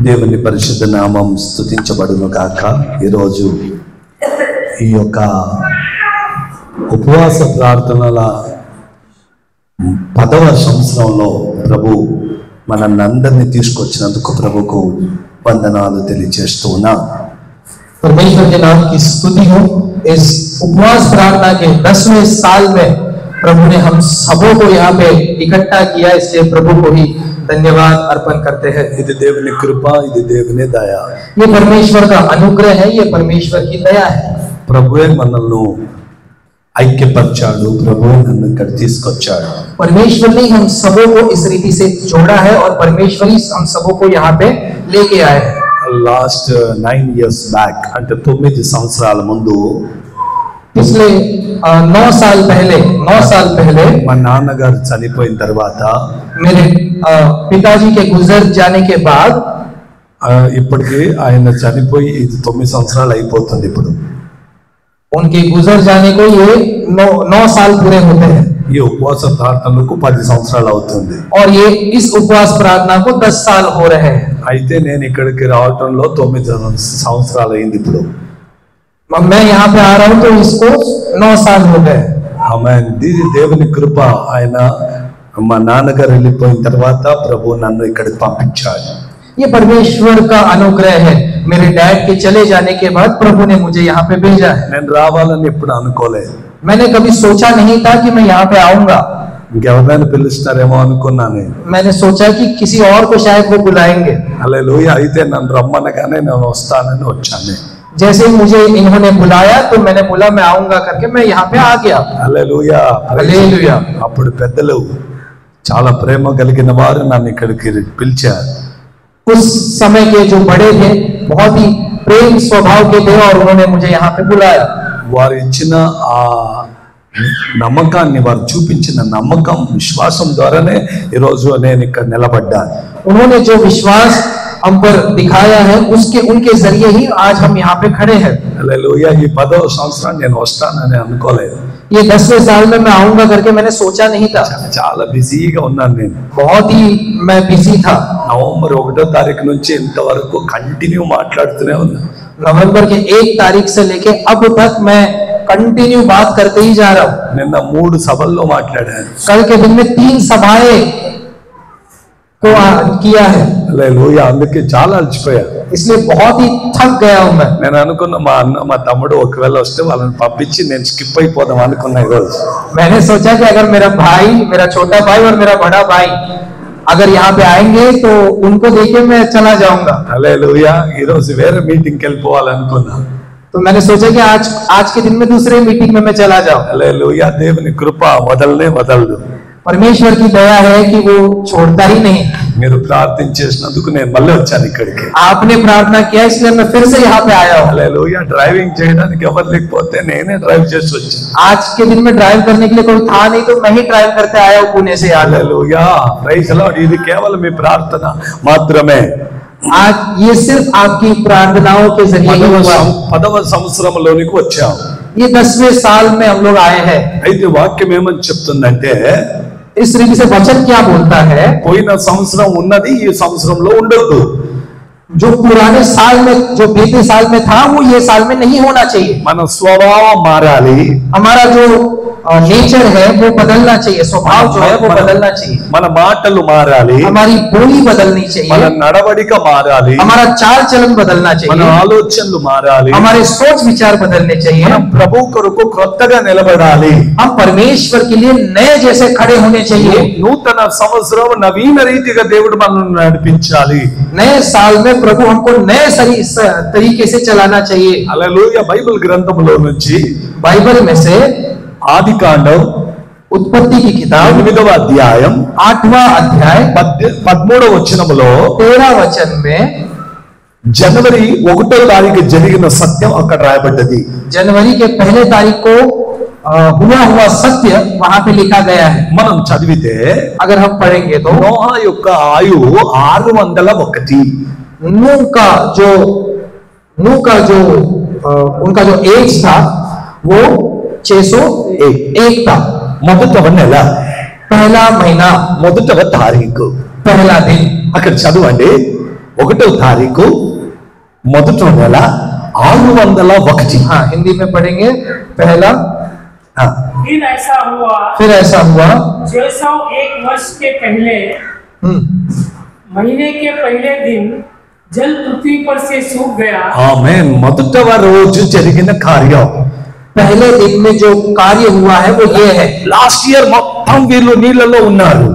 దేవుని పరిశుద్ధ నామం స్తుతించబడును గాక. ఈరోజు ఈ యొక్క ఉపవాస ప్రార్థనల 10వ సంవత్సరంలో ప్రభు మనందరినీ తీసుకొచ్చినందుకు ప్రభుకు వందనాలు తెలియజేస్తూ ఉన్నా. परमेश्वर के नाम की स्तुति हो। इस उपवास प्रार्थना के 10वें साल में प्रभु ने हम सबों को यहाँ पे इकट्ठा किया, इसलिए प्रभु को ही धन्यवाद अर्पण करते हैं। ఇది దేవుని కృప, ఇది దేవుని దయ. ये परमेश्वर का अनुग्रह है, ये परमेश्वर की दया है। ప్రభువే మనల్ని ఐక్యపరిచాడు, ప్రభువే నన్ను ఇక్కడ తీసుకొచ్చాడు. परमेश्वर ने हम सबों को इस रीति से जोड़ा है और परमेश्वर ही हम सबों को यहाँ पे लेके आए हैं। లాస్ట్ 9 years బ్యాక్, అంటే 9 సంవత్సరాల ముందు पिछले 9 साल पहले మా నాన్నగారు చనిపోయిన తర్వాత मेरे पिताजी के गुजर जाने के बाद, ఇప్పటికి ఆయన చనిపోయి ఇది 9 సంవత్సరాలు అయిపోతుంది. ఇప్పుడు उनके गुजर जाने को ये 9 साल पूरे होते हैं ఈ ఉపవాస ప్రార్థనలకు 10 సంవత్సరాలు అవుతుంది. और ये इस उपवास प्रार्थना को 10 साल हो रहे हैं। అయితే నేను ఇక్కడికి రావటంలో 9 సంవత్సరాలు అయింది. ఇప్పుడు मैं यहाँ पे आ रहा हूँ तो इसको 9 साल हो गए। ఆమేన్. ఇది దేవుని కృప. ఆయన మా నాన్నగారు వెళ్ళిపోయిన తర్వాత ప్రభు నన్ను ఇక్కడికి పంపించాడు. ये परमेश्वर का अनुग्रह है। मेरे डैड के चले जाने के बाद प्रभु ने मुझे यहाँ पे भेजा है। నేను రావాలని ఎప్పుడు అనుకోలేదు. मैंने कभी सोचा नहीं था कि मैं यहाँ पे आऊंगा। ఇంకెవరైనా పిలుస్తారేమో అనుకున్నాను. मैंने सोचा कि किसी और को शायद वो बुलाएंगे। హల్లెలూయా. అయితే నన్ను రమ్మనగానే నేను వస్తానని వచ్చాను. जैसे मुझे इन्होंने बुलाया तो मैंने बोला मैं आऊंगा करके मैं यहाँ पे आ गया। హల్లెలూయా. హల్లెలూయా. అప్పుడు పెద్దలు చాలా ప్రేమ కలిగిన వారు నన్ను ఇక్కడికి పిలిచారు. उस समय के जो बड़े थे बहुत ही प्रेम स्वभाव के थे और उन्होंने मुझे यहाँ पे बुलाया। వారు ఇచ్చిన ఆ నమ్మకాన్ని, వారు చూపించిన నమ్మకం, విశ్వాసం ద్వారానే ఈరోజు నేను ఇక్కడ నిలబడ్డాను. उन्होंने जो विश्वास हम पर दिखाया है उनके जरिए ही आज हम यहाँ पे खड़े हैं। హల్లెలూయా. ఈ 10వ సంవత్సరం నేను వస్తానని అనుకోలేదు. ये 10वें साल में मैं आऊंगा करके मैंने सोचा नहीं था। చాలా బిజీగా ఉన్నాను నేను. बहुत ही मैं बिजी था। నవంబర్ 1వ తారీఖు నుంచి ఇంతవరకు కంటిన్యూ మాట్లాడుతూనే ఉన్నాను. नवंबर के 1 तारीख से लेके अब तक मैं कंटिन्यू बात करते ही जा रहा हूँ। నిన్న 3 సభల్లో మాట్లాడాను. कल के दिन में 3 सभाएं को किया है, హల్లెలూయా. అందుకే చాలా అలసిపోయా. इसलिए बहुत ही थक गया हूँ मैं। నేను అనుకున్న మా అన్న మా తమ్ముడు ఒకవేళ వస్తే వాళ్ళని పంపించి నేను స్కిప్ అయిపోదాం అనుకున్నా ఈరోజు. मैंने सोचा कि अगर मेरा भाई, मेरा छोटा भाई और मेरा बड़ा भाई अगर यहाँ पे आएंगे तो उनको देखे मैं चला जाऊंगा। హల్లెలూయా. ఈరోజు వేరే మీటింగ్కి వెళ్ళిపోవాలనుకున్నా. तो मैंने सोचा कि आज के दिन में दूसरे मीटिंग में मैं चला जाऊं। హల్లెలూయా. దేవుని కృప వదలనే వదలదు. परमेश्वर की दया है कि वो छोड़ता ही नहीं। మీరు ప్రార్థన చేసినందుకు నేను మళ్ళీ వచ్చాను ఇక్కడికి. आपने प्रार्थना किया इसलिए मैं फिर से यहाँ पे आया हूँ। హల్లెలూయా. డ్రైవింగ్ చేయడానికి ఎవరు లేకపోతే నేనే డ్రైవ్ చేసి వచ్చాను. आज के दिन में ड्राइव करने के लिए कोई था नहीं तो मैं ही ड्राइव करते आया हूँ पुणे से। హల్లెలూయా. Praise the Lord. ఇది కేవలం మీ ప్రార్థన మాత్రమే. आज ये सिर्फ आपकी प्रार्थनाओं के जरिए ही हुआ। 10వ సంవత్సరంలోనికి వచ్చాం. ये 10वें साल में हम लोग आए हैं। అయితే వాక్యం ఏమని చెప్తుందంటే, इस रीति से वचन क्या बोलता है, పోయిన సంవత్సరం ఉన్నది ఈ సంవత్సరంలో ఉండొద్దు. जो पुराने साल में, जो बीते साल में था वो ये साल में नहीं होना चाहिए। మన స్వభావం మారాలి. हमारा जो नेचर है वो बदलना चाहिए, स्वभाव जो है वो बदलना चाहिए। మన మాటలు మారాలి. हमारी बोली बदलनी మన चाहिए, నడవడిక మారాలి. हमारा चाल चलन बदलना మన चाहिए, ఆలోచనలు మారాలి. हमारे सोच विचार बदलने चाहिए। మనం ప్రభు కొరకు కొత్తగా నిలబడాలి. हम परमेश्वर के लिए नए जैसे खड़े होने चाहिए। నూతన సంవత్సరం నవీన రీతిగా దేవుడు మనల్ని నడిపించాలి. नए साल में प्रभु हमको नए तरीके से चलाना चाहिए। హల్లెలూయా. బైబిల్ గ్రంథంలో నుంచి बाइबल में से ఆదికాండం उत्पत्ति की किताब 8వ అధ్యాయం 8वां अध्याय 13వ వచనములో 13 वचन में జనవరి 1వ తారీఖు జరిగిన సత్యం అక్కడ రాయబడ్డది. जनवरी के 1 तारीख को हुआ सत्य वहां पे लिखा गया है। మనం చదివితే अगर हम पढ़ेंगे तो నోహా యొక్క ఆయువు 601. नूह का जो उनका जो एज था वो 601 था। మొదట నెల पहला महीना, మొదటవ తారీఖు. पहला दिन। అక్కడ చదవండి, 1వ తారీఖు మొదటి నెల 601. हाँ, हिंदी में पढ़ेंगे। पहला, फिर ऐसा हुआ जैसा 1 वर्ष के पहले महीने के पहले दिन जल पृथ्वी पर से सूख गया। ఆమేన్. మొదటవ రోజు జరిగిన కార్యం, पहले दिन में जो कार्य हुआ है वो ये है। లాస్ట్ ఇయర్ మొత్తం వీళ్ళు నీళ్ళలో ఉన్నారు.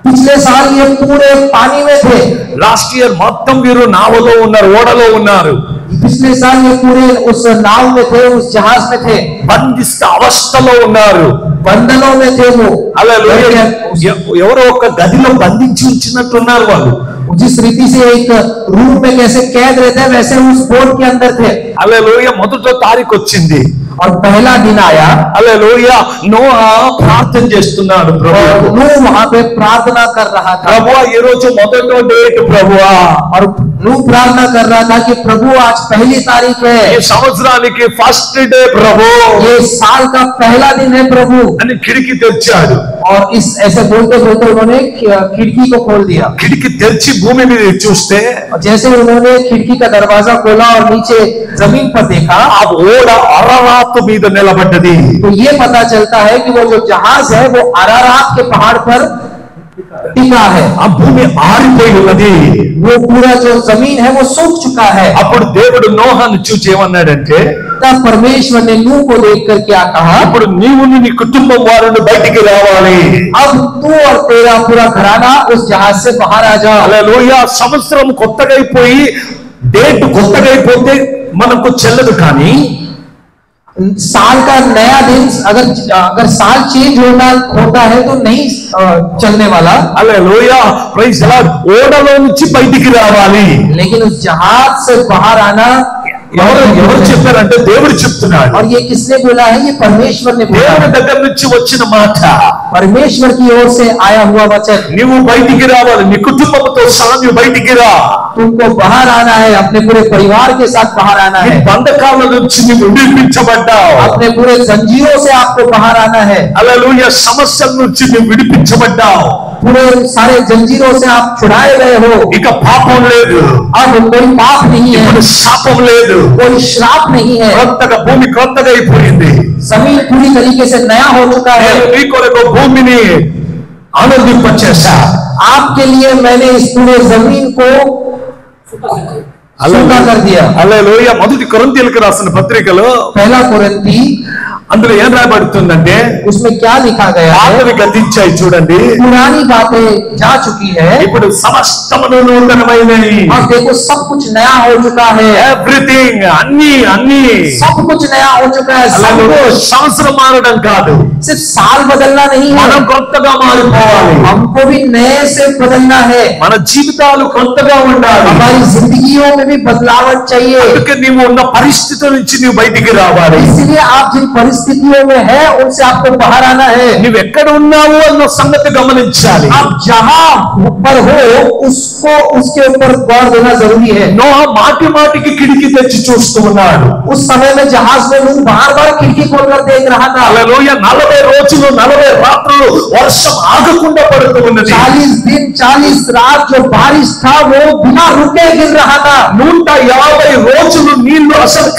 पिछले साल ये पूरे पानी में थे। లాస్ట్ ఇయర్ మొత్తం వీరు నావలో ఉన్నారు, ఓడలో ఉన్నారు. पिछले साल ये पूरे उस नाव में थे, उस जहाज में थे, బంధిష్ట అవస్థలో ఉన్నారు. बंधनों में थे वो। హల్లెలూయా. ఎవరో ఒక గదిలో బంధించి ఉంచినట్టున్నారు వాళ్ళు. जिस रीति से एक रूम में कैसे कैद रहते हैं वैसे उस बोट के अंदर थे। హల్లెలూయా. మొదటి తారీఖు వచ్చింది. और पहला दिन आया। హల్లెలూయా. నోహా ప్రార్థన చేస్తున్నాడు ప్రభువుకు. नूह वहां पे प्रार्थना कर रहा था। ప్రభువా ఈ రోజు మొదటి డేట్ ప్రభువా. और नूह प्रार्थना कर रहा था कि प्रभु आज पहली तारीख ఈ है, సంవత్సరానికి ఫస్ట్ డే ప్రభు ये साल का पहला दिन है प्रभु। అని కిటికీ తెరిచాడు. और इस ऐसे बोलते बोलते उन्होंने खिड़की को खोल दिया। కిటికీ తెరిచి భూమి మీద చూస్తే और जैसे उन्होंने खिड़की का दरवाजा खोला और नीचे जमीन पर देखा, ఆ ఓడ అరరాతు మీద నిలబడ్డది. तो ये पता चलता है कि वो जो जहाज है वो अरारात के पहाड़ पर टिका है। ఆ భూమి ఆరిపోయి ఉన్నది. वो पूरा जो जमीन है वो सूख चुका है। అప్పుడు దేవుడు నోహాను చూచి ఏమన్నాడంటే, तब परमेश्वर ने नूह को देखकर क्या कहा, ఇప్పుడు నీవు నీ కుటుంబం వారిని బయటికి రావాలి. अब तू और तेरा पूरा घराना उस जहाज से बाहर आ जाओ। హల్లెలూయా. సంవత్సరం కొత్తగా అయిపోయి డేట్ కొత్తగా అయిపోతే మనకు చెల్లదు, కానీ साल का नया दिन अगर साल चेंज होता है तो नहीं चलने वाला। హల్లెలూయా. Praise the Lord. ఓడలో నుంచి బయటికి రావాలి. लेकिन उस जहाज से बाहर आना ఎవరు చెప్పారంటే దేవుడు చెప్తున్నాడు. और ये किसने बोला है? ये परमेश्वर ने बोला దేవుని है। దగ్గర నుంచి వచ్చిన మాట. परमेश्वर की ओर से आया हुआ वचन। నీవు బయటికి రావాలి, నీ కుటుంబంతో సహా నీవు బయటికి రా. तुमको बाहर आना है, अपने पूरे परिवार के साथ बाहर आना నీ है, బంధకాల నుంచి నీవు విడిపించబడ్డావు. अपने पूरे जंजीरों से आपको बाहर आना है, హల్లెలూయా. సమస్యల నుంచి నీవు విడిపించబడ్డావు. पूरे सारे जंजीरों से आप छुड़ाए गए हो। ఇక పాపం లేదు, अब कोई पाप नहीं है, ఇప్పుడు శాపం లేదు. कोई श्राप नहीं है, కొత్తగా భూమి కొత్తగా అయిపోయింది. जमीन पूरी तरीके से नया हो चुका है। నేను నీ కొరకు భూమిని ఆనందింపచేశా. आपके लिए मैंने इस पूरे जमीन को सूखा कर दिया। హల్లెలూయా. మొదటి కొరింథీయులకు రాసిన పత్రికలో पहला कुरिन्थी, అందులో ఏం రాయబడుతుందంటే, उसमें क्या लिखा गया है? పాతవి గతించాయి చూడండి, पुरानी बातें जा चुकी है ఇప్పుడు సమస్తమును నూతనమైనవి. और देखो सब कुछ नया हो चुका है। ఎవ్రీథింగ్, అన్ని सब कुछ नया हो चुका है। सब హల్లెలూయా. कुछ, సంవత్సరం మారడం కాదు, सिर्फ साल बदलना नहीं है, మనం కొత్తగా మారిపోవాలి. हमको भी नए से बदलना है। మన జీవితాలు కొత్తగా ఉండాలి. हमारी जिंदगियों में भी बदलावट चाहिए। అందుకే నీవు ఉన్న పరిస్థితుల నుంచి నీవు బయటికి రావాలి. इसलिए आप जिन परिस्थितियों में है उनसे आपको बाहर आना है। నువ్వు ఎక్కడ ఉన్నావు అన్న సంగతి గమనించాలి. आप जहां पर हो उसको उसके ऊपर गौर देना जरूरी है। నోహా మాటి మాటికి కిటికీ తెచ్చి చూస్తూ ఉన్నాడు. उस समय में जहाज में नूह बार बार खिड़की खोलकर देख रहा था। హల్లెలూయా. 40 రోజులు 40 రాత్రులు వర్షం ఆగకుండా పడుతూ ఉన్నది. 40 दिन 40 रात जो बारिश था वो बिना रुके गिर रहा था। 150 రోజులు నీళ్లు అసలు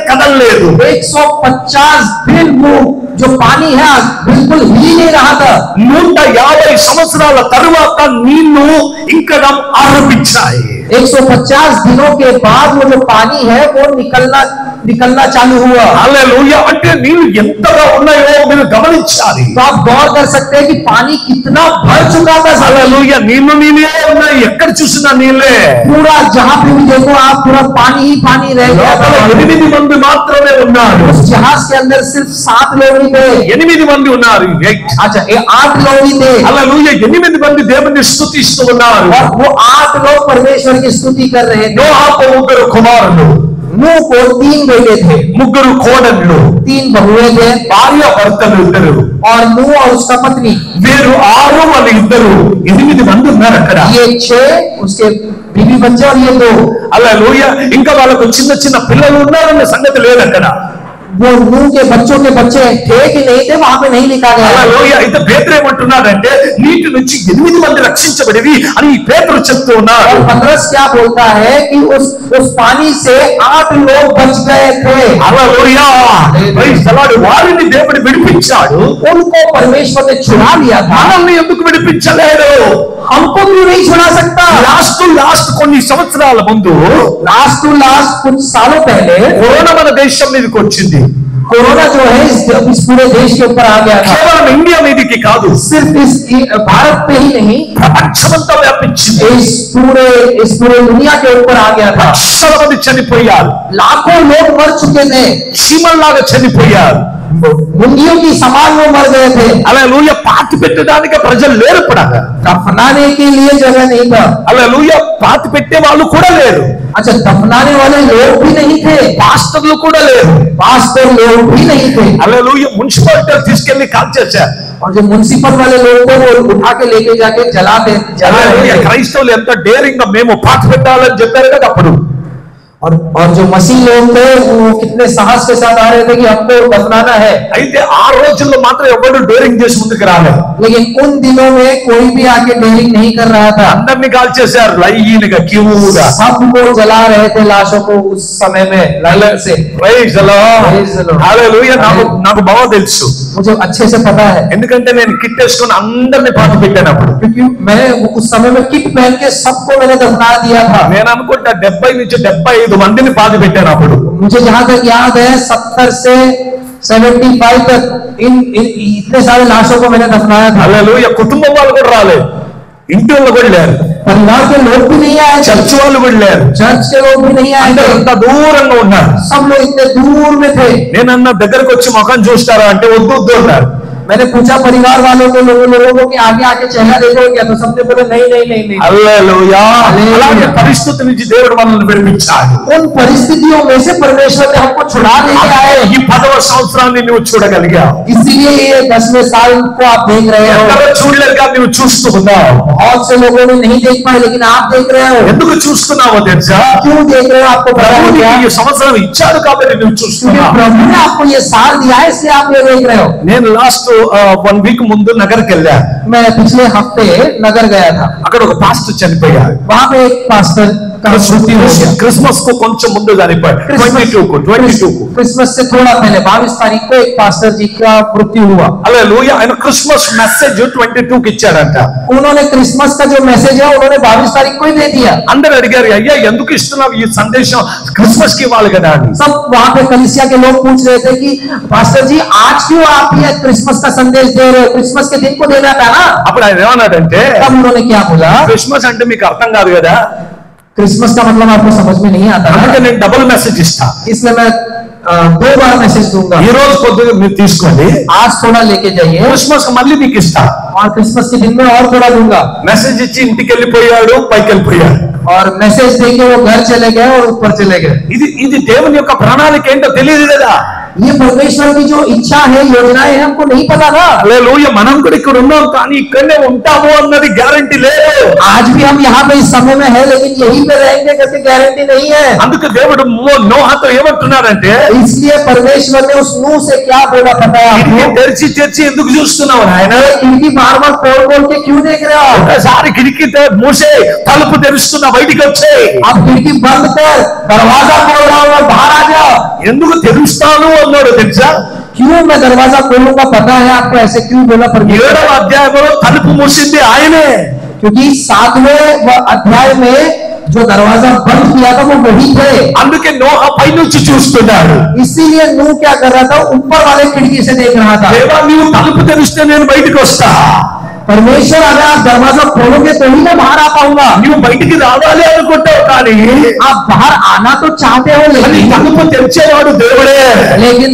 కదలలేదు. 150 दिन वो जो पानी है बिल्कुल हिल ही नहीं रहा था। 150 సంవత్సరాల తరువాత నీళ్లు ఇంకడం ఆరంభించాయి. 150 दिनों के बाद वो जो पानी है वो निकलना चालू हुआ। హల్లెలూయా. అంటే నీళ్లు ఎంతగా ఉన్నాయో మీరు గమనించాలి. तो आप गौर कर सकते हैं कि पानी कितना भर चुका था। హల్లెలూయా. నీళ్ళే ఉన్నాయి, ఎక్కడ చూసినా నీళ్ళే. पूरा जहां पे भी देखो आप पूरा पानी ही पानी रह गया था। 8 మంది మాత్రమే ఉన్నారు. उस जहाज के अंदर सिर्फ 7 लोग ही थे। 8 మంది ఉన్నారు. अच्छा, ये 8 लोग ही थे హల్లెలూయా. 8 మంది దేవుని స్తుతిస్తూ ఉన్నారు. और वो 8 लोग परमेश्वर की स्तुति कर रहे थे। నోహాకు 3 కుమారులు, नूह को 3 बेटे थे, 3 కోడళ్ళు, 3 बहुएं थे భార్య భర్తలు 2. और नूह और उसका पत्नी, వీరు 6 వాళ్ళు 2, 8 మంది ఉన్నారు అక్కడ. ये 6 उसके बीवी बच्चे और ये 2। హల్లెలూయా. ఇంకా వాళ్ళకు చిన్న చిన్న పిల్లలు ఉన్నారన్న సంగతి లేదు అక్కడ. वो नूह के बच्चों के बच्चे थे कि नहीं थे वहां पे नहीं लिखा गया है। హల్లెలూయా. అయితే పేతురు ఏమంటున్నాడంటే నీటి నుంచి 8 మంది రక్షించబడివి అని ఈ పేతురు చెప్తూ ఉన్నాడు. और पतरस क्या बोलता है कि उस पानी से 8 लोग बच गए थे। హల్లెలూయా. Praise the Lord. వారిని దేవుడు విడిపించాడు. उनको परमेश्वर ने छुड़ा लिया था, మనల్ని ఎందుకు విడిపించలేడు? हमको क्यों नहीं छुड़ा सकता? లాస్ట్ కొన్ని సంవత్సరాల ముందు लास्ट टू लास्ट कुछ सालों पहले కరోనా మన దేశం మీదకి వచ్చింది. कोरोना जो है इस पूरे देश के ऊपर आ गया था। కేవలం ఇండియా మీదకి కాదు, सिर्फ इस भारत पे ही नहीं, ప్రపంచమంతా వ్యాపించింది. इस पूरे दुनिया के ऊपर आ गया था। లక్షల మంది చనిపోయారు. लाखों लोग मर चुके थे, చీమల్లాగా చనిపోయారు. मुंगियों की समान वो मर गए थे। హల్లెలూయా. పాతి పెట్టడానికి ప్రజలు లేరు. పడగా दफनाने के लिए जगह नहीं था। హల్లెలూయా. పాతి పెట్టే వాళ్ళు కూడా లేరు. अच्छा, दफनाने वाले लोग भी नहीं थे, పాస్టర్లు కూడా లేరు. पास्टर लोग भी नहीं थे। హల్లెలూయా. మున్సిపాలిటీ తీసుకెళ్లి కాల్చేశారు. और जो म्युनिसिपल वाले लोग को वो उठा के लेके जाके जला హల్లెలూయా. క్రైస్తవులు ఎంత డేరింగ్ గా మేము పాతి పెట్టాలని చెప్పారు కదా అప్పుడు. और जो मसीह लोग थे वो कितने साहस के साथ आ रहे थे कि हमको दफनाना है। అయితే ఆ రోజుల్లో మాత్రం ఎవరు డేరింగ్ చేసి ముందుకు రాలేదు. लेकिन उन दिनों में कोई भी आके डेयरिंग नहीं कर रहा था। అందరినీ కాల్చేశారు లైన్గా క్యూగా. सबको जला रहे थे लाशों को उस समय में लाइन से। Praise the Lord. హల్లెలూయా. నాకు బాగా తెలుసు, मुझे अच्छे से पता है, ఎందుకంటే నేను కిట్ వేసుకొని అందరినీ పాతి పెట్టానప్పుడు. क्योंकि मैं उस समय में किट पहन के सबको मैंने दफना दिया था। నేను అనుకుంటా 70 నుంచి 75 మందిని పాతి పెట్టాను అప్పుడు. मुझे जहां तक याद है 70 से 75 तक इन इतने सारे लाशों को मैंने दफनाया था। హల్లెలూయా. కుటుంబం వాళ్ళు కూడా రాలేదు, ఇంటి వాళ్ళు కూడా లేరు, परिवार के लोग भी नहीं आए, చర్చ్ వాళ్ళు కూడా లేరు, चर्च के लोग भी नहीं आए, అందరూ అంత దూరంగా ఉన్నారు. सब लोग इतने दूर में थे। నేను అన్న దగ్గరకు వచ్చి ముఖం చూస్తారా అంటే వద్దు వద్దు అన్నారు. मैंने पूछा परिवार वालों को, लोगों को कि आगे आके चेहरा देखो क्या, तो सबने बोला नहीं नहीं नहीं नहीं। హల్లెలూయా. అలాంటి పరిస్థితి నుంచి దేవుడు మనల్ని విడిపించాడు. उन परिस्थितियों में से परमेश्वर ने हमको छुड़ा लेके आए। ఈ 10వ సంవత్సరాన్ని నువ్వు చూడగలిగావు. इसीलिए ये 10वें साल को आप देख रहे हो। ఎవరో చూడలేరు కానీ నువ్వు చూస్తూ ఉన్నావు. बहुत से लोगों ने नहीं देख पाए, लेकिन आप देख रहे हो। ఎందుకు చూస్తున్నావో తెలుసా? क्यों देख रहे हो? आपको पता है ప్రభువు क्या? నీకు ఈ సంవత్సరం ఇచ్చాడు కాబట్టి నువ్వు क्योंकि చూస్తున్నావు. प्रभु ने आपको ये साल दिया है, इसलिए आप ये देख रहे हो। నేను లాస్ట్ 1 వీక్ ముందు నగర్కి వెళ్ళా. मैं पिछले हफ्ते नगर गया था, అక్కడ ఒక పాస్టర్ చనిపోయాడు. वहां पे एक पास्टर का मृत्यु हो गया। క్రిస్మస్ కు కొంచెం ముందు చనిపోయాడు. 22 కు क्रिसमस से थोड़ा पहले 22 तारीख को एक पास्टर जी का मृत्यु हुआ। హల్లెలూయా. ఆయన క్రిస్మస్ మెసేజ్ 22 కి ఇచ్చాడంట. उन्होंने क्रिसमस का जो मैसेज है उन्होंने 22 तारीख को ही दे दिया। అందరూ అడిగారు, అయ్యా ఎందుకు ఇస్తున్నావు ఈ సందేశం, క్రిస్మస్ కి ఇవ్వాలి కదా అని. सब वहां पे कलीसिया के लोग पूछ रहे थे कि पास्टर जी आज क्यों आप ये क्रिसमस का संदेश दे रहे हो, क्रिसमस के दिन को देना था ना। అప్పుడు ఆయన ఏమన్నాడంటే, तब उन्होंने क्या बोला, క్రిస్మస్ అంటే మీకు అర్థం కాదు కదా, क्रिसमस का मतलब आपको समझ में नहीं आता అందుకే ना, నేను డబుల్ మెసేజ్ ఇస్తా. इसलिए मैं 2 बार मैसेज दूंगा। ఈ రోజు పొద్దున మీరు తీసుకోండి, आज थोड़ा लेके जाइए క్రిస్మస్ మళ్ళీ మీకు ఇస్తా. और क्रिसमस के दिन में और थोड़ा दूंगा। మెసేజ్ ఇచ్చి ఇంటికి వెళ్ళిపోయాడు, పైకి వెళ్ళిపోయాడు. और मैसेज देके वो घर चले गए और ऊपर चले गए। ఇది దేవుని యొక్క ప్రణాళిక ఏంటో తెలియదు కదా. ये परमेश्वर की जो इच्छा है, योजनाएं हैं, हमको नहीं पता था। హల్లెలూయా. మనం కూడా ఇక్కడ ఉన్నాం కానీ ఇక్కడనే ఉంటాము అన్నది గ్యారెంటీ లేదు. आज भी हम यहाँ पे इस समय में है, लेकिन यहीं पे रहेंगे करके गारंटी नहीं है। అందుకు దేవుడు నోహతో ఏమంటున్నాడంటే, इसलिए परमेश्वर ने उस नूह से क्या बोला पता है కిటికీ आपको? తెరిచి తెరిచి ఎందుకు చూస్తున్నావు నాయన? खिड़की बार बार खोल खोल के क्यों देख रहे हो? ఒకసారి కిటికీ మూసే, తలుపు తెరుస్తున్నా, బయటికి వచ్చే. आप खिड़की बंद कर, दरवाजा खोल रहा हूँ और बाहर आ जाओ। ఎందుకు తెరుస్తాను అన్నాడు తెలుసా? क्यों मैं दरवाजा खोलूंगा पता है आपको? ऐसे क्यों बोला परमेश्वर? 7వ అధ్యాయంలో తలుపు మూసింది ఆయనే. क्योंकि 7वें अध्याय में जो दरवाजा बंद किया था वो वही थे। అందుకే నోహ పైనుంచి చూస్తున్నాడు. इसीलिए नूह क्या कर रहा था, ऊपर वाले खिड़की से देख रहा था। దేవా నీవు తలుపు తెరిస్తే నేను బయటికి వస్తా, परमेश्वर अगर आप दरवाजा खोलोगे तो ही मैं बाहर आ पाऊंगा। నువ్వు బయటికి రావాలి అనుకుంటావు కానీ आप बाहर आना तो चाहते हो, అది लेकिन తలుపు తెరిచేవాడు దేవుడే.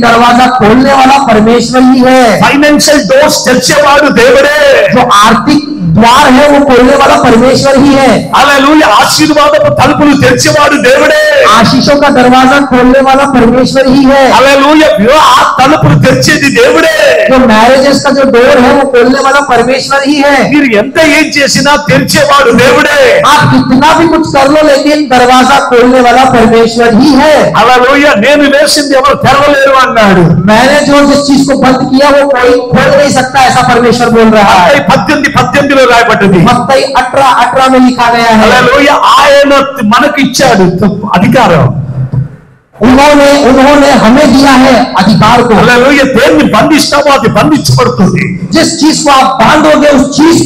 दरवाजा खोलने वाला परमेश्वर ही है। ఫైనాన్షియల్ డోర్స్ తెరిచేవాడు దేవుడే. जो आर्थिक द्वार है वो खोलने वाला परमेश्वर ही है। హల్లెలూయా. ఆశీర్వాదపు తలుపులు తెరిచేవాడు దేవుడే. आशीषों का दरवाजा खोलने वाला परमेश्वर ही है। హల్లెలూయా. వివాహ తలుపులు తెరిచేది దేవుడే. जो मैरिजेस का जो डोर है वो खोलने वाला परमेश्वर ही है। మీరు ఎంత ఏం చేసినా తెరిచేవాడు దేవుడే. आप कितना भी कुछ कर लो लेकिन दरवाजा खोलने वाला परमेश्वर ही है। హల్లెలూయా. నేను వేసింది ఎవరు తెరవలేరు అన్నాడు. मैंने जो जिस चीज को बंद किया वो कोई खोल नहीं सकता, ऐसा परमेश्वर बोल रहा है। 18:18 రాయబడ్డది. मत्ती 18:18 में लिखा गया है। హల్లెలూయా. ఆయన మనకి ఇచ్చాడు అధికారం. उन्होंने हमें दिया है अधिकार को। హల్లెలూయా. దేన్ని బంధిస్తామో అది బంధించబడుతుంది. जिस चीज को आप बांधोगे उस चीज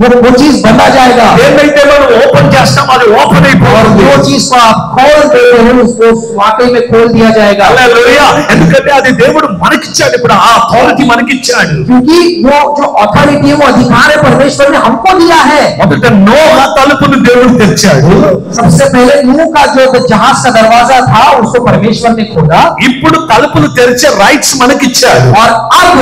वो चीज बंधा जाएगा। ఏదైతే మనం ఓపెన్ చేస్తామో అది ఓపెన్ అయిపోతుంది. जो चीज को आप खोल देते हो उसको वाकई में खोल दिया जाएगा। హల్లెలూయా. ఎందుకంటే అది దేవుడు మనకిచ్చాడు. ఇప్పుడు ఆ అథారిటీ మనకిచ్చాడు. क्योंकि वो जो अथॉरिटी है वो अधिकार है परमेश्वर ने हमको दिया है। మొదట నోహ తలుపును దేవుడు తెరిచాడు. सबसे पहले नूह का जो जहाज का दरवाजा था उसको परमेश्वर ने खोला। ఇప్పుడు తలుపులు తెరిచే రైట్స్ మనకిచ్చాడు. और अब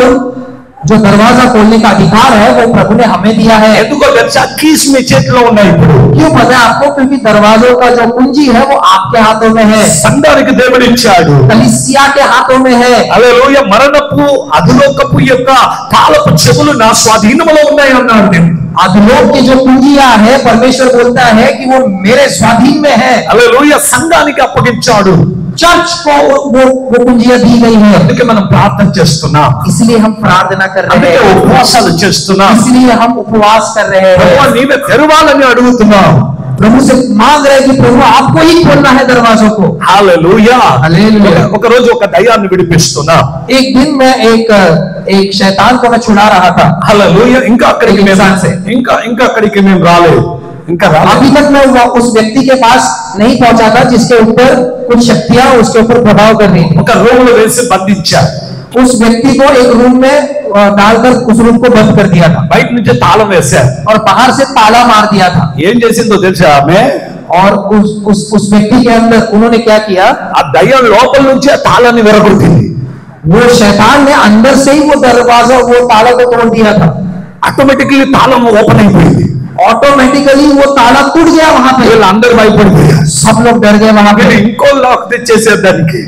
जो दरवाजा खोलने का अधिकार है वो प्रभु ने हमें दिया है। ఎందుకో తెలుసా? కీస్ మీ చేతిలో ఉన్నాయి. ఇప్పుడు क्यों पता है आपको? क्योंकि दरवाजों का जो कुंजी है वो आपके हाथों में है, సంఘానికి దేవుడు ఇచ్చాడు. कलीसिया के हाथों में है। హల్లెలూయా. మరణపు అధోలోకపు యొక్క తాళపు చెవులు నా స్వాధీనంలో ఉన్నాయి అన్నాడు దేవుడు. अधोलोक की जो कुंजियां है परमेश्वर बोलता है कि वो मेरे स्वाधीन में है। హల్లెలూయా. సంఘానికి అప్పగించాడు. चर्च को वो कुंजियां दी गई है। అందుకే మనం ప్రార్థన చేస్తున్నాం. इसलिए हम प्रार्थना कर रहे అందుకే हैं, ఉపవాసాలు చేస్తున్నాం. इसलिए हम उपवास कर रहे ప్రభువా हैं। నీవే తెరవాలని అడుగుతున్నాం. प्रभु से मांग रहे कि प्रभु आपको ही खोलना है दरवाजों को। హల్లెలూయా. हालेलुया। ఒక రోజు ఒక దయ్యాన్ని విడిపిస్తున్నా. एक दिन मैं एक शैतान को मैं छुड़ा रहा था। హల్లెలూయా. ఇంకా అక్కడికి మేము రాలేదు. ఇంకా రాలేదు. अभी तक मैं उस व्यक्ति के पास नहीं पहुंचा था जिसके ऊपर कुछ शक्तियां उसके ऊपर प्रभाव कर रही थी। ఒక రూములో వేసి బంధించారు. उस व्यक्ति को एक रूम में डालकर उस रूम को बंद कर दिया था బయట నుంచి తాళం వేశారు. और बाहर से ताला मार दिया था। ఏం చేసిందో తెలుసా ఆమె? और उस व्यक्ति के अंदर उन्होंने क्या किया? ఆ దయ్యం లోపల నుంచి ఆ తాళాన్ని విరగొట్టింది. वो शैतान ने अंदर से ही वो दरवाजा वो ताला को तोड़ दिया था। ఆటోమేటిక్లీ తాళం ఓపెన్ అయిపోయింది. ऑटोमेटिकली वो ताला टूट गया। वहां पे వీళ్ళందరూ భయపడిపోయారు. सब लोग डर गए। वहां पे వీళ్ళు ఇంకో లాక్ తెచ్చేసారు. దానికి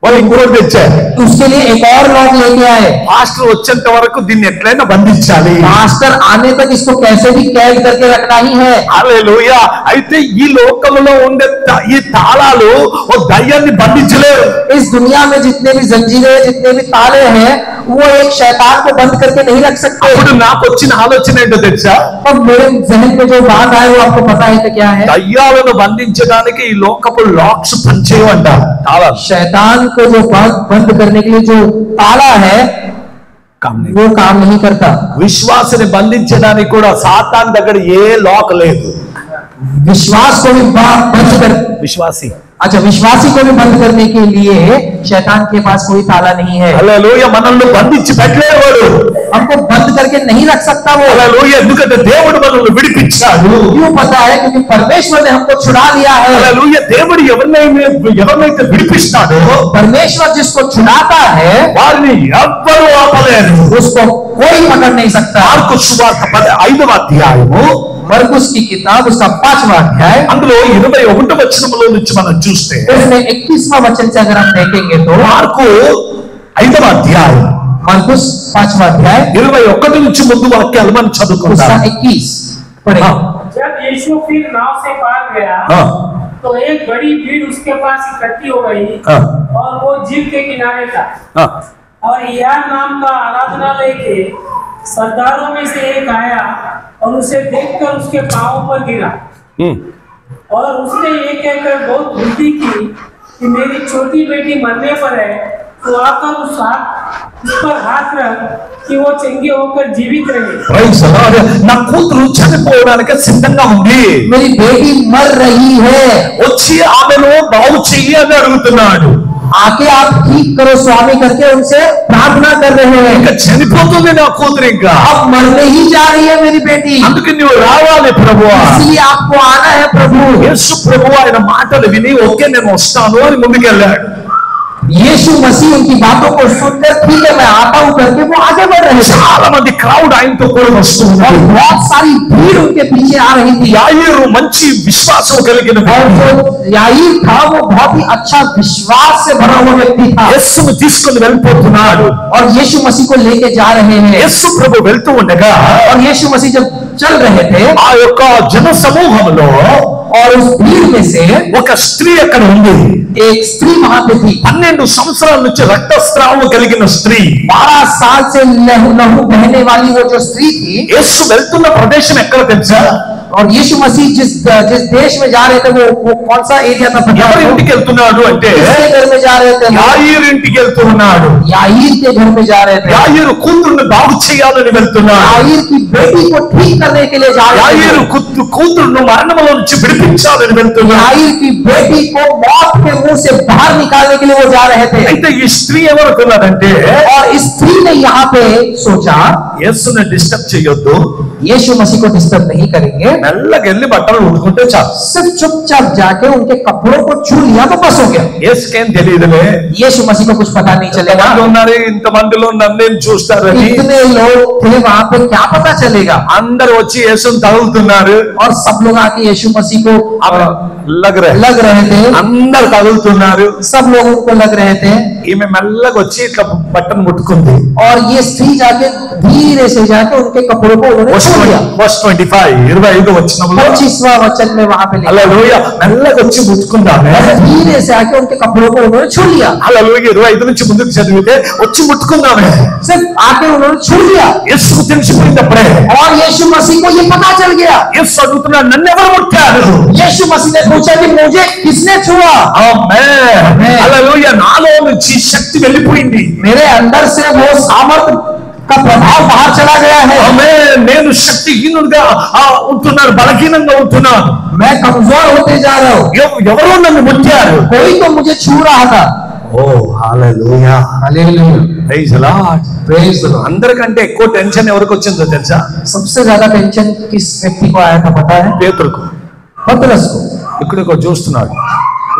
వాళ్ళు ఇంకోటి తెచ్చారు. उसके लिए एक और लॉक लेके आए। మాస్టర్ వచ్చేంత వరకు దీన్ని ఎట్లయినా బంధించాలి. मास्टर आने तक इसको कैसे भी कैद करके रखना ही है। హల్లెలూయా. అయితే ఈ లోకంలో ఉండే ఈ తాళాలు ఓ దయ్యాన్ని బంధించలేరు. इस दुनिया में जितने भी जंजीरें जितने भी ताले हैं वो एक शैतान को बंद करके नहीं रख सकते। అప్పుడు నాకు వచ్చిన ఆలోచన ఏంటో తెలుసా? अब मेरे जहन में जो बात आए वो आपको पता है कि क्या है? దయ్యాలను బంధించడానికి ఈ లోకపు లాక్స్ పనిచేయవంట. తాళాలు शैतान को जो बंद करने के लिए जो ताला है वो काम नहीं करता। విశ్వాసని బంధించడానికి కూడా సాతాన్ దగ్గర ఏ లాక్ లేదు. विश्वास को भी बंद कर విశ్వాసి अच्छा विश्वासी को भी बंद करने के लिए शैतान के पास कोई ताला नहीं है। హల్లెలూయా. మనల్ని బంధించి పెట్టలేవాడు. हमको बंद करके नहीं रख सकता वो। హల్లెలూయా. ఎందుకంటే దేవుడు మనల్ని విడిపించాడు. क्यों पता है? क्योंकि परमेश्वर ने हमको छुड़ा लिया है। హల్లెలూయా. దేవుడు ఎవరినైతే విడిపిస్తాడో परमेश्वर जिसको छुड़ाता है వారిని ఎవ్వరూ ఆపలేరు. उसको कोई पकड़ नहीं सकता। మార్కు సువార్త 5వ అధ్యాయము मरकुस की किताब उसका 5वां अध्याय అందులో 21వ వచనంలో నుంచి మనం చూస్తే उसमें 21वां वचन से अगर हम देखेंगे तो మార్కు 5వ అధ్యాయం मरकुस 5वां अध्याय 21 నుంచి ముందు వాక్యాలు మనం उसका చదువుకుందాం. 21 पढ़ेंगे। जब यीशु फिर नाव से पार गया तो एक बड़ी भीड़ उसके पास इकट्ठी हो गई और वो झील के किनारे था। और यार नाम का आराधनालय के सरदारों में से एक आया और उसे देखकर उसके पांवों पर गिरा और उसने ये कहकर बहुत विनती की कि मेरी छोटी बेटी मरने पर है तो आकर उस पर हाथ रख कि वो चंगे होकर जीवित रहे। Praise the Lord. నా కూతురు చనిపోవడానికి సిద్ధంగా ఉంది. मेरी बेटी मर रही है, వచ్చి ఆమెను బాగు చెయ్యి అని అడుగుతున్నాడు. आके आप ठीक करो स्वामी करके उनसे प्रार्थना कर रहे हैं। ఇంకా చనిపోతుంది నా కూతురు. ఇంకా अब मरने ही जा रही है मेरी बेटी, అందుకే నువ్వు రావాలి ప్రభువా. इसलिए आपको आना है प्रभु। యేసు ప్రభు ఆయన మాటలు విని ఓకే నేను వస్తాను అని ముందుకెళ్ళాడు. यीशु मसीह उनकी बातों को सुनकर ठीक है मैं आता हूं करके वो आगे बढ़ रहे थे। చాలా మంది క్రౌడ్ ఆయనతో కూడా और వస్తున్నారు. बहुत सारी भीड़ उनके पीछे आ रही थी। యాయిరు మంచి విశ్వాసం కలిగిన और जो याईर था वो बहुत ही अच्छा विश्वास से भरा हुआ व्यक्ति था యేసును తీసుకొని వెళ్ళిపోతున్నాడు. और यीशु मसीह को लेके जा रहे हैं। యేసు ప్రభు వెళ్తూ ఉండగా और यीशु मसीह जब चल रहे थे ఆ యొక్క జన సమూహంలో और उस भीड़ में से ఒక స్త్రీ అక్కడ ఉంది. एक स्त्री वहां पे थी। 12 సంవత్సరాల నుంచి రక్తస్రావం కలిగిన స్త్రీ. 12 साल से लहू बहने वाली वो जो स्त्री थी। యేసు వెళ్తున్న ప్రదేశం ఎక్కడ తెలుసా? और यीशु मसीह जिस देश में जा रहे थे वो कौन सा एरिया था पता ఎవరి है? ఇంటికి వెళ్తున్నాడు అంటే किसके घर में जा रहे थे? యాయిరు ఇంటికి వెళ్తున్నాడు. याईर के घर में जा रहे थे। యాయిరు కూతురుని బాగు చేయాలని వెళ్తున్నాడు. याईर की बेटी को ठीक करने के लिए जा रहे యాయిరు थे। కూతురును మరణంలో నుంచి విడిపించాలని వెళ్తున్నాడు. याईर की बेटी को मौत के मुंह से बाहर निकालने के लिए वो जा रहे थे। అయితే ఈ స్త్రీ ఏమనుకున్నాడంటే और इस स्त्री ने यहाँ पे सोचा యేసుని డిస్టర్బ్ చేయొద్దు, यीशु मसीह को डिस्टर्ब नहीं करेंगे, మెల్లగా వెళ్ళి బట్టలు ఉడుకుంటే చాలు. सिर्फ चुपचाप जाके उनके कपड़ों को छू लिया तो बस हो गया। యేసుకేం తెలియదులే यीशु मसीह को कुछ पता नहीं चलेगा ఎంతమంది ఉన్నారు ఇంతమందిలో నన్నేం చూస్తారని. इतने लोग थे वहां पे, क्या पता चलेगा। అందరూ వచ్చి యేసుని తగులుతున్నారు. और सब लोग आके यीशु मसीह को లగ్ रहे थे। అందరు తగులుతున్నారు. सब लोग उनको लग रहे थे। ఈమె మెల్లగా వచ్చి ఇట్లా బట్టను ముట్టుకుంది. और ये स्त्री जाके धीरे से जाके उनके कपड़ों को उन्होंने छू लिया। Verse 25 25 వచనంలో 25वां वचन में वहां पे लिखा హల్లెలూయా మెల్లగా వచ్చి ముట్టుకుందామే. और धीरे से आके उनके कपड़ों को उन्होंने छू लिया। హల్లెలూయా 25 నుంచి ముందుకు చదివితే వచ్చి ముట్టుకుందామే. सिर्फ आके उन्होंने छू लिया యేసుకు తెలిసిపోయిందప్పుడే. और यीशु मसीह को ये पता चल गया। యేసు అడుగుతున్నాడు నన్ను ఎవరు ముట్టారు? यीशु मसीह ने पूछा कि मुझे किसने छुआ? ఆమేన్ హల్లెలూయా నాలో నుంచి శక్తి వెళ్ళిపోయింది. मेरे अंदर से वो सामर्थ्य का प्रभाव बाहर चला गया है। ఆమేన్ నేను శక్తిహీనుడిగా ఉంటున్నాను, బలహీనంగా ఉంటున్నాను. मैं कमजोर होते जा रहा हूँ। ఎవరో నన్ను ముట్టారు. कोई तो मुझे छू रहा था। Oh hallelujah hallelujah praise the Lord. Praise the Lord. అందరికంటే ఎక్కువ టెన్షన్ ఎవరికి వచ్చిందో తెలుసా? सबसे ज्यादा टेंशन किस व्यक्ति को आया था पता है? పేతురుకు. पतरस को। ఇక్కడ చూస్తున్నాడు.